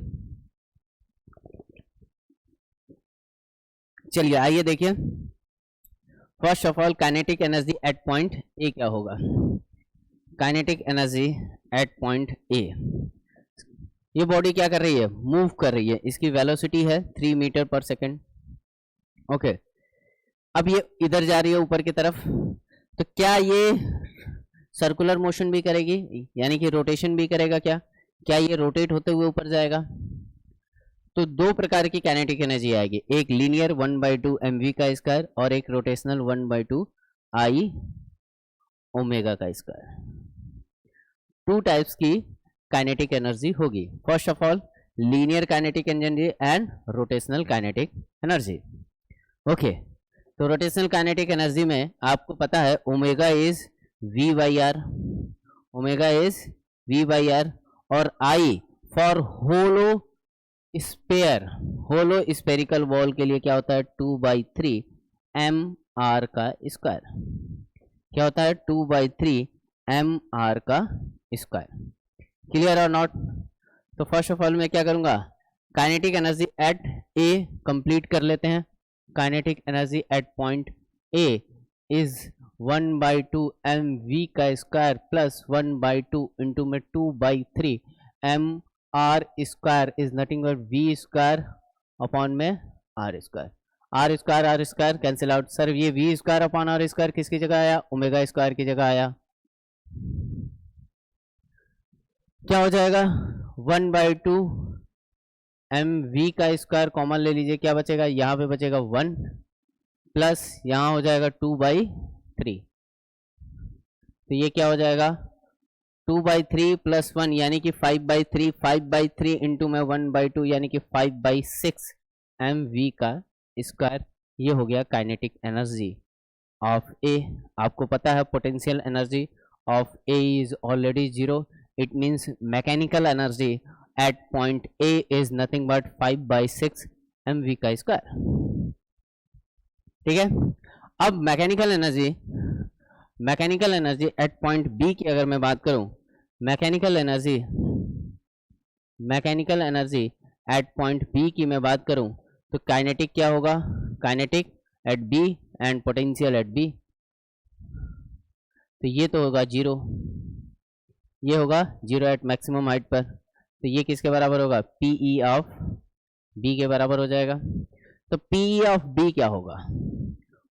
चलिए आइए देखिए, first of all kinetic energy at point A क्या होगा? Kinetic energy at point A, ये body क्या कर रही है? मूव कर रही है। इसकी वेलोसिटी है 3 मीटर पर सेकेंड। ओके, अब ये इधर जा रही है ऊपर की तरफ, तो क्या ये सर्कुलर मोशन भी करेगी, यानी कि रोटेशन भी करेगा? क्या ये रोटेट होते हुए ऊपर जाएगा? तो दो प्रकार की काइनेटिक एनर्जी आएगी, एक लीनियर 1/2 mv का स्क्वायर और एक रोटेशनल 1/2 I ओमेगा का स्क्वायर। टू टाइप्स की काइनेटिक एनर्जी होगी। First of all linear kinetic energy and rotational kinetic energy. Okay, तो रोटेशनल काइनेटिक एनर्जी में आपको पता है omega is v by R, omega is v by R, और I for hollow sphere, hollow spherical ball के लिए क्या होता है? 2/3 mr का स्क्वायर। क्या होता है? 2/3 mr का स्क्वायर। क्लियर और नॉट? तो फर्स्ट ऑफ ऑल मैं क्या करूंगा? काइनेटिक एनर्जी एट ए कंप्लीट कर लेते हैं। Kinetic energy at point A is 1/2 mv का स्क्वायर प्लस 1/2 इंटू में 2/3 mr square is nothing but v square upon में r square. r square cancel out. Sir ये v square upon r square किसकी जगह आया? ओमेगा स्क्वायर की जगह आया। क्या हो जाएगा? 1/2 mv का स्क्वायर कॉमन ले लीजिए, क्या बचेगा? यहाँ पे बचेगा 1 प्लस यहाँ हो जाएगा 2/3। तो ये क्या हो जाएगा? 2/3 प्लस 1 यानी कि 5/3, 5/3 इंटू में 1/2 यानी कि 5/6 mv का स्क्वायर। ये हो गया काइनेटिक एनर्जी ऑफ ए। आपको पता है potential energy of A is already zero, it means mechanical energy at point A is nothing but 5/6 mv का स्क्वायर। ठीक है, अब mechanical energy at point B की अगर मैं बात करूं, mechanical energy at point B की मैं बात करूं, तो काइनेटिक क्या होगा? Kinetic at B and potential at B. तो ये तो होगा जीरो, ये होगा जीरो एट मैक्सिमम हाइट पर। तो ये किसके बराबर होगा? पीई ऑफ बी के बराबर हो जाएगा। तो पीई ऑफ बी क्या होगा?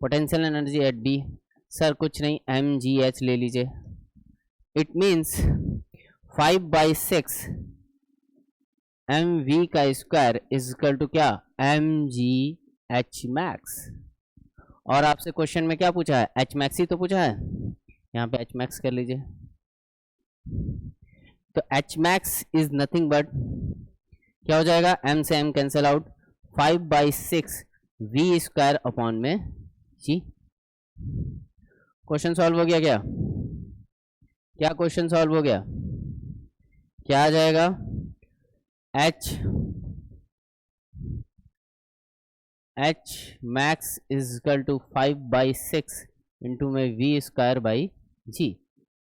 Potential energy at B, sir कुछ नहीं mgh ले लीजिए। इट मीन्स 5/6 mv का स्क्वायर इज इक्वल टू क्या? mgh max. और आपसे क्वेश्चन में क्या पूछा है? h मैक्स ही तो पूछा है, यहाँ पे h मैक्स कर लीजिए। तो h max is nothing but क्या हो जाएगा? m से m cancel out, 5/6 V square upon में जी। क्वेश्चन सॉल्व हो गया क्या? क्या क्वेश्चन सॉल्व हो गया? क्या आ जाएगा? H max is equal to 5/6 into में वी स्क्वायर बाई जी।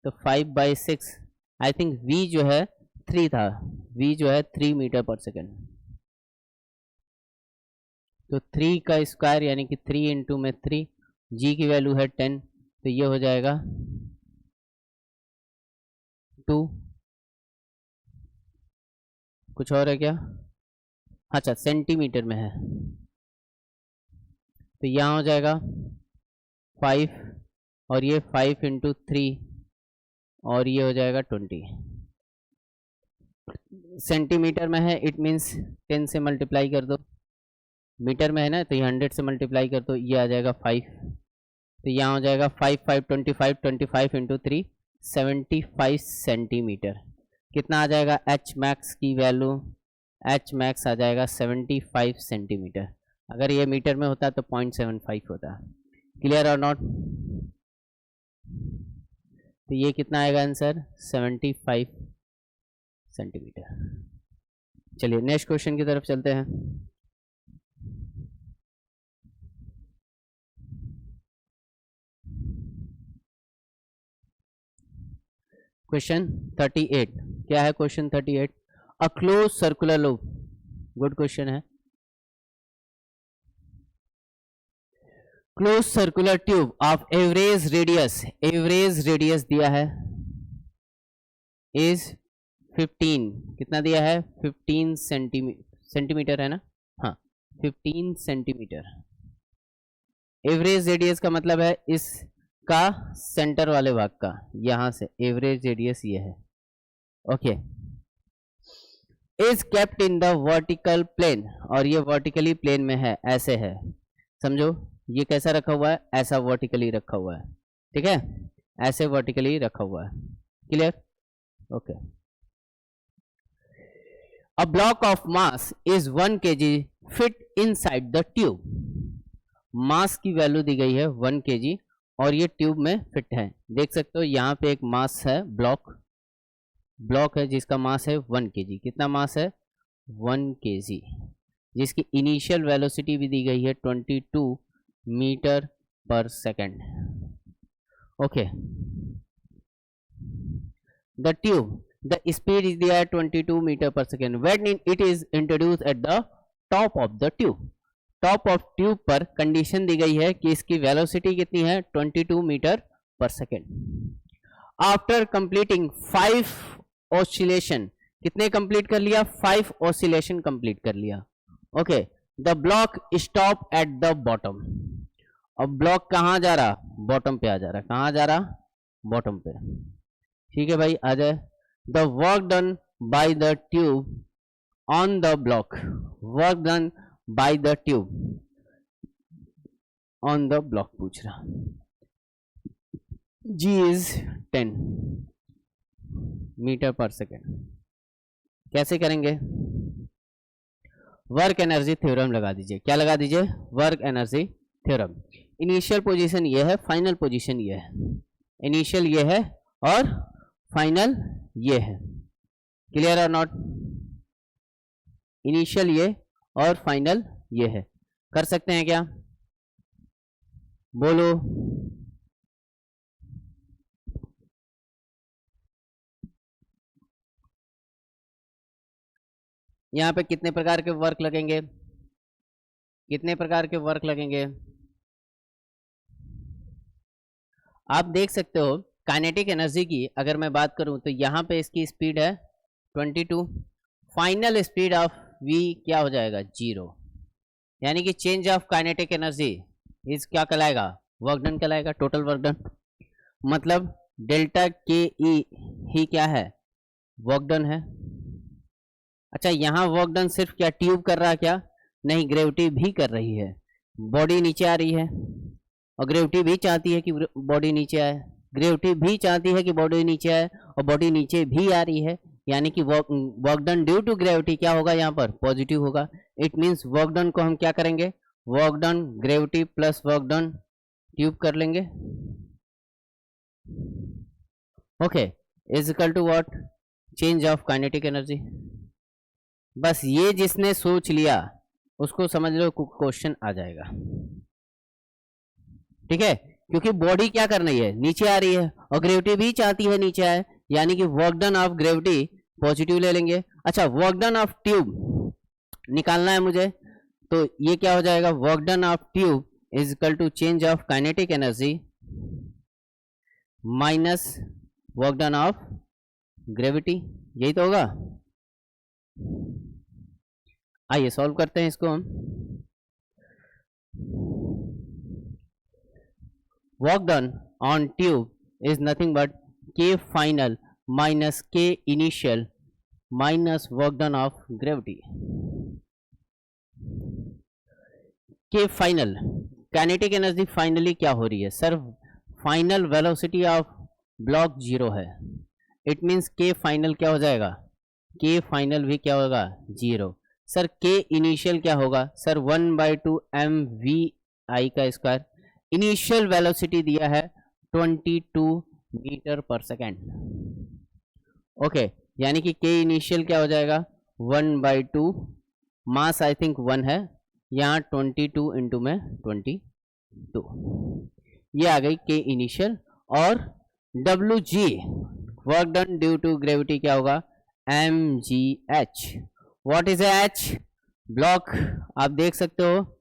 तो 5/6 आई थिंक वी जो है 3 था, वी जो है 3 मीटर पर सेकेंड, तो 3 का स्क्वायर यानी कि 3 इंटू में 3, जी की वैल्यू है 10, तो ये हो जाएगा 2। कुछ और है क्या? अच्छा सेंटीमीटर में है, तो यहाँ हो जाएगा 5 और ये 5 इंटू 3 और ये हो जाएगा 20। सेंटीमीटर में है इट मीन्स 10 से मल्टीप्लाई कर दो, मीटर में है ना तो ये 100 से मल्टीप्लाई कर दो, ये आ जाएगा 5, तो यहाँ हो जाएगा 5 5 25 25 इंटू 3 75 सेंटीमीटर। कितना आ जाएगा? एच मैक्स की वैल्यू, एच मैक्स आ जाएगा 75 सेंटीमीटर। अगर ये मीटर में होता तो 0.75 होता। क्लियर और नॉट? तो ये कितना आएगा आंसर? 75 सेंटीमीटर। चलिए नेक्स्ट क्वेश्चन की तरफ चलते हैं। क्वेश्चन 38। क्या है question 38? A close circular loop, good question है। Close circular tube of average radius दिया है इज 15, कितना दिया है? 15 सेंटीमीटर है ना, हाँ 15 सेंटीमीटर। एवरेज रेडियस का मतलब है इसका सेंटर वाले भाग का, यहां से एवरेज रेडियस ये है। Okay, is kept in the vertical plane, और ये वर्टिकली प्लेन में है, ऐसे है समझो। ये कैसा रखा हुआ है? ऐसा वर्टिकली रखा हुआ है, ठीक है, ऐसे वर्टिकली रखा हुआ है। Clear? Okay. A block of mass is 1 kg fit inside the tube. Mass की वैल्यू दी गई है 1 kg और ये ट्यूब में फिट है। देख सकते हो यहाँ पे एक मास है, ब्लॉक है जिसका मास है 1 kg। कितना मास है? 1 kg, जिसकी इनिशियल वेलोसिटी भी दी गई है 22 metre per second. Okay, the tube, the speed is there 22 meter per second when it is introduced at the top of the tube। Top of tube पर कंडीशन दी गई है कि इसकी वेलोसिटी कितनी है? 22 metre per second. After completing 5 oscillation, कितने complete कर लिया? 5 ऑसिलेशन कंप्लीट कर लिया। Okay, the block stop at the bottom. अब ब्लॉक कहाँ जा रहा? बॉटम पे आ जा रहा। कहाँ जा रहा? बॉटम पे। ठीक है भाई, आ जाए। The work done by the tube on the block, work done by the tube on the block पूछ रहा। G is 10 metre per second. कैसे करेंगे? वर्क एनर्जी थ्योरम लगा दीजिए। क्या लगा दीजिए? Work energy theorem. Initial position ये है, फाइनल पोजीशन ये है। इनिशियल ये है और फाइनल ये है। क्लियर और नॉट? इनिशियल ये और फाइनल ये है। कर सकते हैं क्या? बोलो। यहां पे कितने प्रकार के वर्क लगेंगे? कितने प्रकार के वर्क लगेंगे? आप देख सकते हो काइनेटिक एनर्जी की अगर मैं बात करूं तो यहाँ पे इसकी स्पीड है 22, फाइनल स्पीड ऑफ v क्या हो जाएगा? 0, यानी कि चेंज ऑफ काइनेटिक एनर्जी इस क्या कहलाएगा? वर्क डन कहलाएगा, टोटल वर्क डन। मतलब डेल्टा के ई ही क्या है? वर्क डन है। अच्छा, यहाँ वर्क डन सिर्फ क्या ट्यूब कर रहा है क्या? नहीं, ग्रेविटी भी कर रही है। बॉडी नीचे आ रही है और ग्रेविटी भी चाहती है कि बॉडी नीचे आए, ग्रेविटी भी चाहती है कि बॉडी नीचे आए और बॉडी नीचे भी आ रही है, यानी कि work done due to gravity क्या होगा, यहाँ पर पॉजिटिव होगा। इट मीन्स वर्क डन को हम क्या करेंगे, work done gravity plus work done tube कर लेंगे। Okay, is equal to what, change of kinetic energy. बस ये जिसने सोच लिया उसको समझ लो क्वेश्चन आ जाएगा, ठीक है, क्योंकि बॉडी क्या कर रही है, नीचे आ रही है और ग्रेविटी भी चाहती है नीचे आए, यानी कि work done of gravity positive ले लेंगे। अच्छा, वर्क डन ऑफ ट्यूब निकालना है मुझे, तो ये क्या हो जाएगा, work done of tube is equal to change of kinetic energy minus work done of gravity, यही तो होगा। आइए सॉल्व करते हैं इसको हम। Work done on tube is nothing but K final minus K initial minus work done of gravity. K final, kinetic energy finally क्या हो रही है sir, final velocity of block 0 है। इट मीन्स के फाइनल क्या हो जाएगा, के फाइनल भी क्या होगा 0। सर के इनिशियल क्या होगा सर, 1/2 mvi का स्क्वायर। इनिशियल वेलोसिटी दिया है 22 मीटर पर सेकेंड। ओके, यानी कि के इनिशियल क्या हो जाएगा 1/2, मास आई थिंक 1 है, यहाँ 22 इंटू में 22, ये आ गई के इनिशियल। और WG work done due to gravity क्या होगा mgh। What is h, block आप देख सकते हो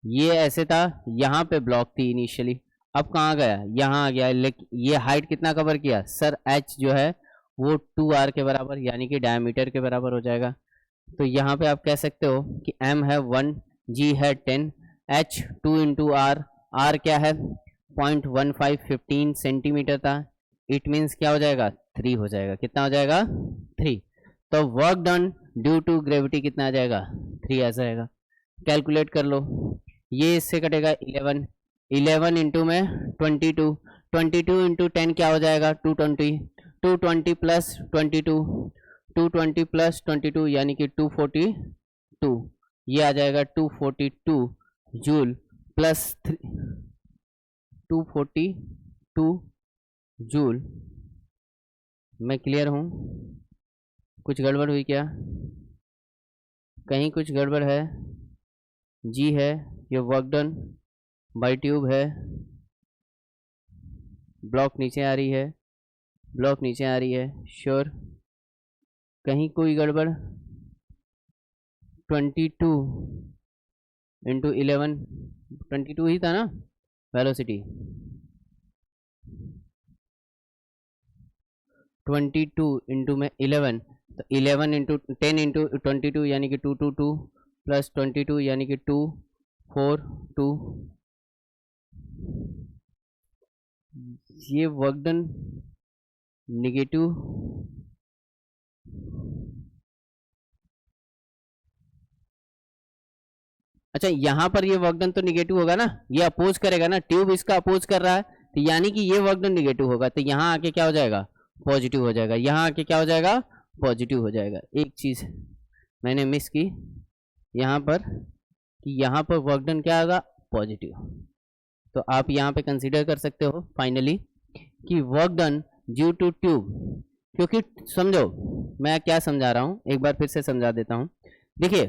ये ऐसे था, यहाँ पे ब्लॉक थी इनिशियली, अब कहाँ गया, यहाँ आ गया। लेकिन ये हाइट कितना कवर किया सर, h जो है वो 2r के बराबर, यानी कि डायमीटर के बराबर हो जाएगा। तो यहाँ पे आप कह सकते हो कि m है 1, g है 10, h 2 इंटू r, r क्या है 0.15 सेंटीमीटर था। इट मीन्स क्या हो जाएगा 3 हो जाएगा, कितना हो जाएगा 3। तो work done due to gravity कितना आ जाएगा 3 आ जाएगा। कैलकुलेट कर लो, ये इससे कटेगा 11, 11 इंटू में 22, 22 इंटू 10 क्या हो जाएगा 220, 220 प्लस 22, 220 प्लस 22 यानी कि 242, ये आ जाएगा 242 जूल प्लस 242 जूल। मैं क्लियर हूँ, कुछ गड़बड़ हुई क्या, कहीं कुछ गड़बड़ है, जी है, ये वर्क डन बाय ट्यूब है, ब्लॉक नीचे आ रही है, ब्लॉक नीचे आ रही है, श्योर, कहीं कोई गड़बड़, 22 इंटू 11, 22 ही था ना वेलोसिटी, 22 इंटू में 11, तो 11 इंटू 10 इंटू 22 यानी कि 222 प्लस 22 यानी कि 242। ये वर्क डन निगेटिव, अच्छा यहाँ पर ये वर्क डन तो निगेटिव होगा ना, ये अपोज करेगा ना, ट्यूब इसका अपोज कर रहा है, तो यानी कि ये वर्क डन निगेटिव होगा, तो यहाँ आके क्या हो जाएगा पॉजिटिव हो जाएगा, यहाँ आके क्या हो जाएगा पॉजिटिव हो जाएगा। एक चीज मैंने मिस की यहाँ पर, कि यहाँ पर वर्क डन क्या होगा पॉजिटिव, तो आप यहाँ पे कंसीडर कर सकते हो फाइनली कि work done due to tube, क्योंकि समझो मैं क्या समझा रहा हूँ, एक बार फिर से समझा देता हूँ। देखिए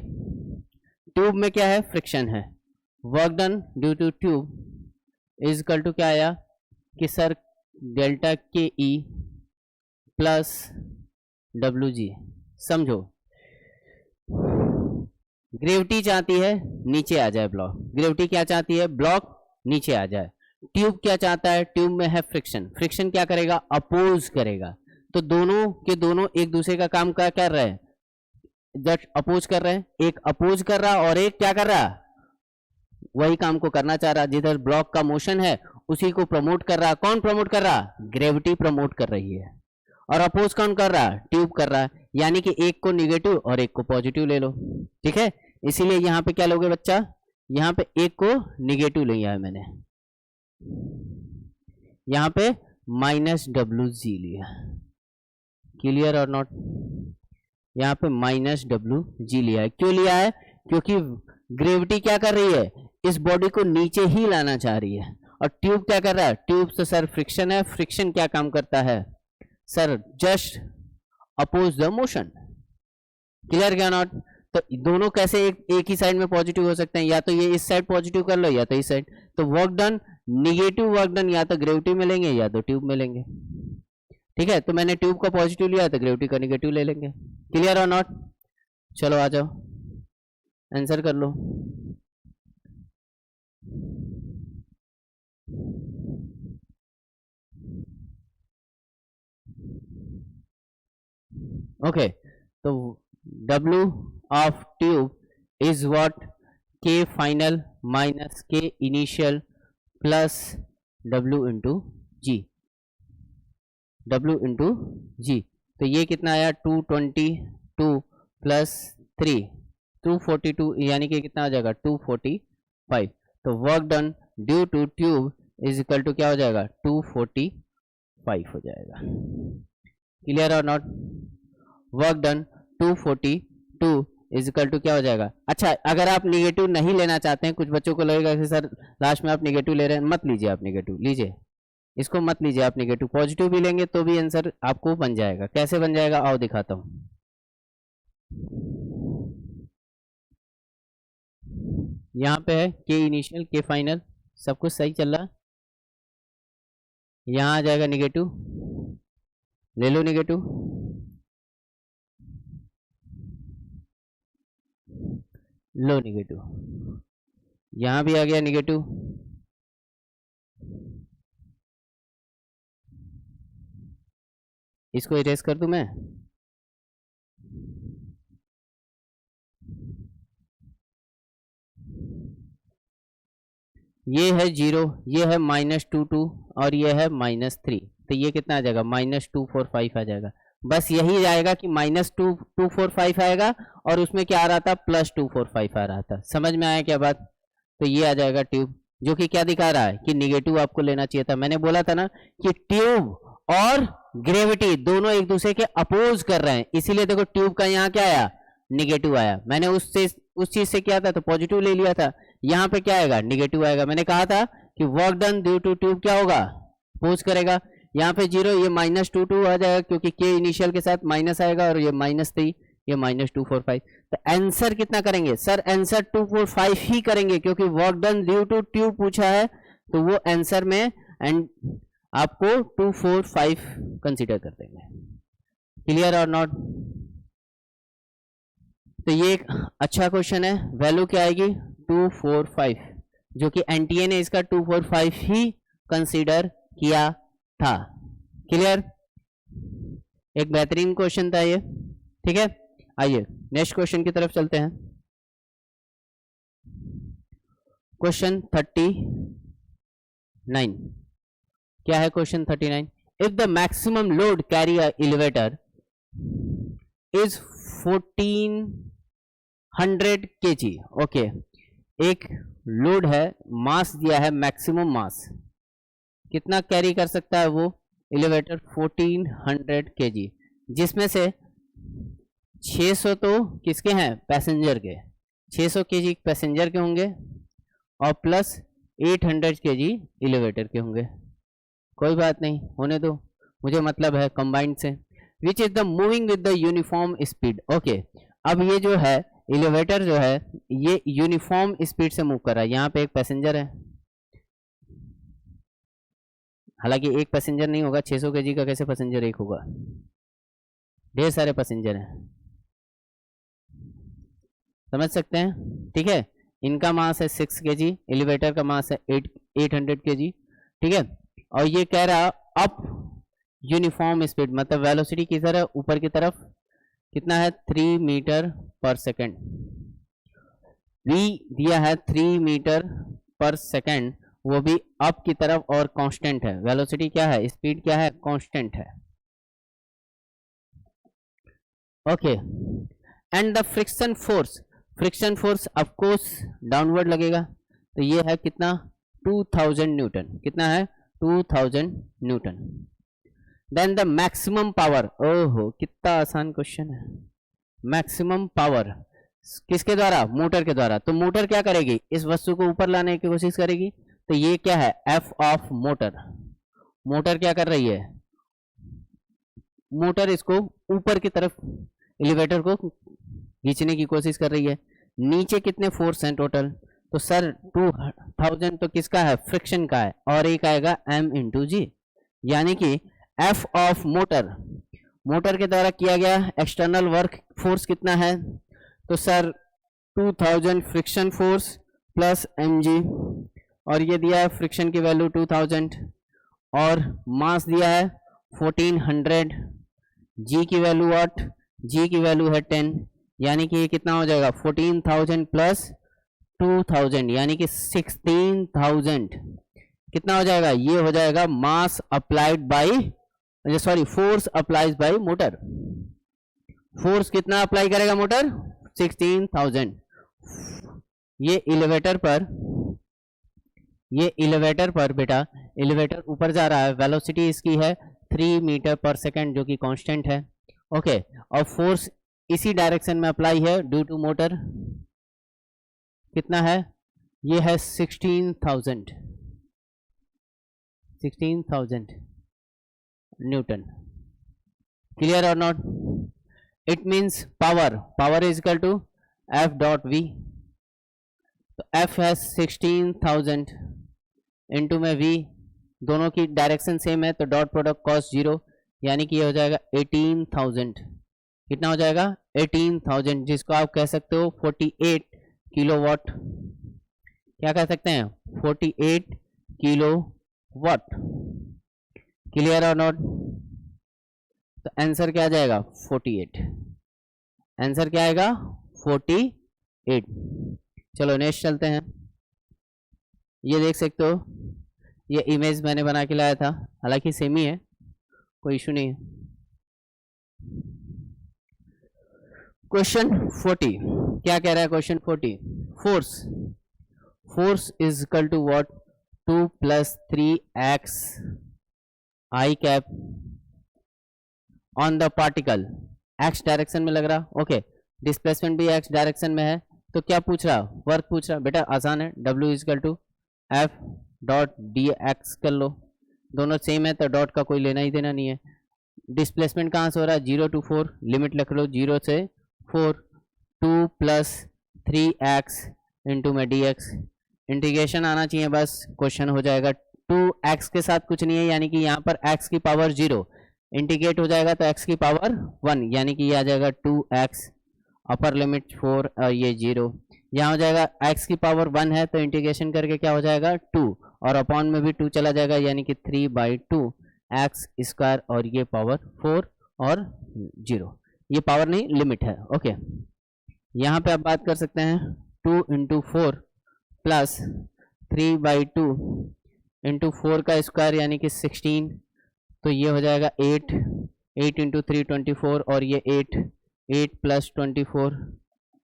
ट्यूब में क्या है फ्रिक्शन है, work done due to tube is equal to क्या आया कि sir delta K E plus WG। समझो ग्रेविटी चाहती है नीचे आ जाए ब्लॉक, ग्रेविटी क्या चाहती है ब्लॉक नीचे आ जाए, ट्यूब क्या चाहता है, ट्यूब में है फ्रिक्शन, फ्रिक्शन क्या करेगा अपोज करेगा, तो दोनों के दोनों एक दूसरे का काम क्या कर रहे हैं, जस्ट अपोज कर रहे हैं, एक अपोज कर रहा और एक क्या कर रहा वही काम को करना चाह रहा, जिधर ब्लॉक का मोशन है उसी को प्रमोट कर रहा, कौन प्रमोट कर रहा ग्रेविटी प्रमोट कर रही है, और अपोज कौन कर रहा ट्यूब कर रहा है, यानी कि एक को निगेटिव और एक को पॉजिटिव ले लो, ठीक है। इसीलिए यहाँ पे क्या लोगे बच्चा, यहाँ पे एक को निगेटिव लिया है मैंने, यहाँ पे -WG लिया, क्लियर और नॉट? यहाँ पे माइनस डब्ल्यू जी लिया है, क्यों लिया है? क्योंकि ग्रेविटी क्या कर रही है, इस बॉडी को नीचे ही लाना चाह रही है। और ट्यूब क्या कर रहा है? ट्यूब से सर फ्रिक्शन है, फ्रिक्शन क्या काम करता है sir? Just oppose the motion. Clear क्या नॉट? तो दोनों कैसे एक ही साइड में पॉजिटिव हो सकते हैं? या तो ये इस साइड पॉजिटिव कर लो या तो इस साइड। तो work done, negative work done या तो ग्रेविटी में लेंगे या तो ट्यूब में लेंगे। ठीक है, तो मैंने ट्यूब का पॉजिटिव लिया तो ग्रेविटी का निगेटिव ले लेंगे। क्लियर और नॉट? चलो आ जाओ, आंसर कर लो। ओके, तो W of tube is what? K final minus K initial plus W into G, W into G। तो ये कितना आया? 222 प्लस 3 242, यानी कि कितना आ जाएगा? 245। तो work done due to tube is equal to क्या हो जाएगा? 245 हो जाएगा। क्लियर और not? Work done 242 is equal to क्या हो जाएगा? अच्छा, अगर आप निगेटिव नहीं लेना चाहते हैं, कुछ बच्चों को लगेगा कि सर लास्ट में आप निगेटिव ले रहे हैं, मत लीजिए, आप निगेटिव लीजिए, इसको मत लीजिए आप निगेटिव, पॉजिटिव भी लेंगे तो भी आंसर आपको बन जाएगा। कैसे बन जाएगा आओ दिखाता हूं। यहाँ पे है के इनिशियल के फाइनल, सब कुछ सही चल रहा है। यहाँ आ जाएगा निगेटिव, ले लो निगेटिव, लो निगेटिव, यहां भी आ गया निगेटिव, इसको इरेज कर दूं मैं? ये है 0, ये है -22 और ये है -3, तो ये कितना आ जाएगा? -245 आ जाएगा। बस यही आएगा कि -245 आएगा और उसमें क्या आ रहा था? +245 आ रहा था। समझ में आया क्या बात? तो ये आ जाएगा ट्यूब, जो कि क्या दिखा रहा है कि निगेटिव आपको लेना चाहिए था। मैंने बोला था ना कि ट्यूब और ग्रेविटी दोनों एक दूसरे के अपोज कर रहे हैं, इसीलिए देखो ट्यूब का यहाँ क्या आया? निगेटिव आया। मैंने उस चीज से क्या था? तो पॉजिटिव ले लिया था। यहाँ पे क्या आएगा? निगेटिव आएगा। मैंने कहा था कि work done due to tube क्या होगा? अपोज करेगा। यहाँ पे 0, ये -22 आ जाएगा क्योंकि के इनिशियल के साथ माइनस आएगा, और ये -3, ये -245। तो आंसर कितना करेंगे सर? आंसर 245 ही करेंगे, क्योंकि work done due to tube पूछा है, तो वो आंसर में एंड आपको 245 कंसीडर कर देंगे। क्लियर और नॉट? तो ये एक अच्छा क्वेश्चन है। वैल्यू क्या आएगी? 245, जो कि एनटीए ने इसका 245 ही कंसीडर किया था। क्लियर? एक बेहतरीन क्वेश्चन था ये। ठीक है, आइए नेक्स्ट क्वेश्चन की तरफ चलते हैं। क्वेश्चन 39 क्या है? Question 39, if the maximum load carry a elevator is 1400 kg। Okay, एक लोड है, मास दिया है, मैक्सिमम मास कितना कैरी कर सकता है वो एलिवेटर? 1400 kg, जिसमें से 600 तो किसके हैं? पैसेंजर के। 600 kg पैसेंजर के होंगे और प्लस 800 kg एलिवेटर के होंगे। कोई बात नहीं, होने दो, मुझे मतलब है कंबाइंड से। Which is the moving with the uniform speed. Okay, अब ये जो है एलिवेटर जो है ये यूनिफॉर्म स्पीड से मूव कर रहा है। यहाँ पे एक पैसेंजर है, हालांकि एक पैसेंजर नहीं होगा, 600 kg का कैसे पैसेंजर एक होगा? ढेर सारे पैसेंजर हैं, समझ सकते हैं। ठीक है, इनका मास है 6 kg, एलिवेटर का मास है 800 kg। ठीक है, और ये कह रहा अप यूनिफॉर्म स्पीड, मतलब वेलोसिटी की तरह ऊपर की तरफ कितना है? 3 मीटर पर सेकेंड। वी दिया है 3 मीटर पर सेकेंड, वो भी अप की तरफ और कांस्टेंट है। वेलोसिटी क्या है? स्पीड क्या है? कांस्टेंट है। Okay, and the friction force, friction force of course downward लगेगा, तो ये है कितना? 2000 न्यूटन। कितना है? 2000 newton. Then the maximum power, ओहो कितना आसान क्वेश्चन है। मैक्सिमम पावर किसके द्वारा? मोटर के द्वारा। तो मोटर क्या करेगी? इस वस्तु को ऊपर लाने की कोशिश करेगी। तो ये क्या है? F of motor. मोटर क्या कर रही है? मोटर इसको ऊपर की तरफ एलिवेटर को खींचने की कोशिश कर रही है। नीचे कितने फोर्स हैं टोटल? तो सर 2000 तो किसका है? फ्रिक्शन का है, और एक आएगा m इंटू जी, यानी कि एफ ऑफ मोटर, मोटर के द्वारा किया गया एक्सटर्नल वर्क फोर्स कितना है? तो sir 2000 friction force plus mg, और ये दिया है फ्रिक्शन की वैल्यू 2000, और मास दिया है 1400, g की वैल्यू व्हाट? g की वैल्यू है 10, यानी कि ये कितना हो जाएगा? 14,000 प्लस 2000 यानी कि 16,000। कितना हो जाएगा? ये हो जाएगा mass applied by, sorry force applied by motor. Force कितना अप्लाई करेगा मोटर? 16,000। ये एलिवेटर पर बेटा, एलिवेटर ऊपर जा रहा है, वेलोसिटी इसकी है 3 मीटर पर सेकेंड जो कि कांस्टेंट है। ओके, और फोर्स इसी डायरेक्शन में अप्लाई है ड्यू टू मोटर। कितना है? ये है 16,000 न्यूटन। क्लियर और not? It means power is equal to F dot V. तो एफ है 16,000 इंटू में वी, दोनों की डायरेक्शन सेम है तो डॉट प्रोडक्ट कॉस 0, यानी कि ये हो जाएगा 18,000। कितना हो जाएगा? 18,000, जिसको आप कह सकते हो 48 किलोवाट। क्या कह सकते हैं? 48 किलोवाट। क्लियर और नॉट? तो आंसर क्या आ जाएगा? 48। आंसर क्या आएगा? 48। चलो नेक्स्ट चलते हैं। ये देख सकते हो, ये इमेज मैंने बना के लाया था, हालांकि सेम ही है, कोई इशू नहीं है। क्वेश्चन 40 क्या कह रहा है? Question 40, force is equal to what? 2 + 3x I cap on the particle, x direction में लग रहा। ओके, डिस्प्लेसमेंट भी x डायरेक्शन में है। तो क्या पूछ रहा? वर्क पूछ रहा। बेटा आसान है, W is equal to F dot D X कर लो, दोनों सेम है तो डॉट का कोई लेना ही देना नहीं है। डिस्प्लेसमेंट कहाँ से हो रहा है? 0 to 4, लिमिट लिख लो 0 से 4, 2 + 3x इंटू में dx, इंटीग्रेशन आना चाहिए बस, क्वेश्चन हो जाएगा। 2x के साथ कुछ नहीं है, यानी कि यहाँ पर x की पावर 0, इंटीग्रेट हो जाएगा तो x की पावर 1, यानी कि ये आ जाएगा 2x, अपर लिमिट 4 और ये 0, यहाँ हो जाएगा x की पावर 1 है तो इंटीग्रेशन करके क्या हो जाएगा? 2, और अपॉन में भी 2 चला जाएगा, यानी कि 3/2 x स्क्वायर, और ये पावर 4 और 0, ये पावर नहीं लिमिट है। ओके, यहाँ पे आप बात कर सकते हैं 2 × 4 प्लस 3/2 इंटू 4 का स्क्वायर यानी कि 16, तो ये हो जाएगा 8 × 3 24, और ये 8 + 24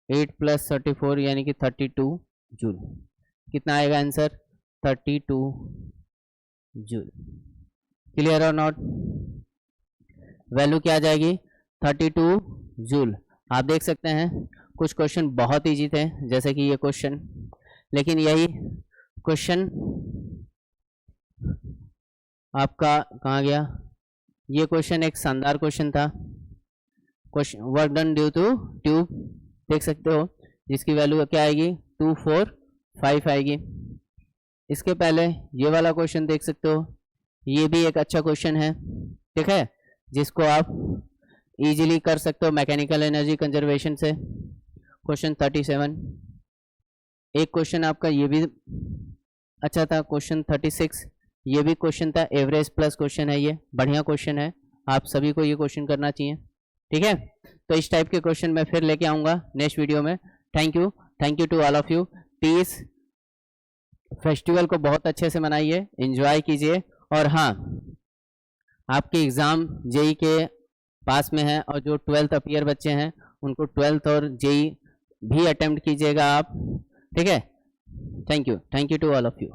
8 + 34 यानी कि 32 जूल। कितना आएगा आंसर? 32 जूल। क्लियर और नॉट? वैल्यू क्या आ जाएगी? 32 जूल। आप देख सकते हैं कुछ क्वेश्चन बहुत इजी थे, जैसे कि ये क्वेश्चन, लेकिन यही क्वेश्चन आपका कहाँ गया? ये क्वेश्चन एक शानदार क्वेश्चन था। Question work done due to tube, देख सकते हो, जिसकी वैल्यू क्या आएगी? 245 आएगी। इसके पहले ये वाला क्वेश्चन देख सकते हो, ये भी एक अच्छा क्वेश्चन है, ठीक है, जिसको आप इजीली कर सकते हो मैकेनिकल एनर्जी कंजर्वेशन से। क्वेश्चन 37, एक क्वेश्चन आपका ये भी अच्छा था, क्वेश्चन 36, ये भी क्वेश्चन था, एवरेज प्लस क्वेश्चन है, ये बढ़िया क्वेश्चन है, आप सभी को ये क्वेश्चन करना चाहिए, ठीक है। तो इस टाइप के क्वेश्चन मैं फिर लेके आऊँगा नेक्स्ट वीडियो में। Thank you to all of you. Please festival को बहुत अच्छे से मनाइए, एंजॉय कीजिए, और हाँ, आपके एग्ज़ाम जेई के पास में है, और जो 12th अपीयर बच्चे हैं उनको 12th और जेई भी अटेम्प्ट कीजिएगा आप, ठीक है। Thank you to all of you.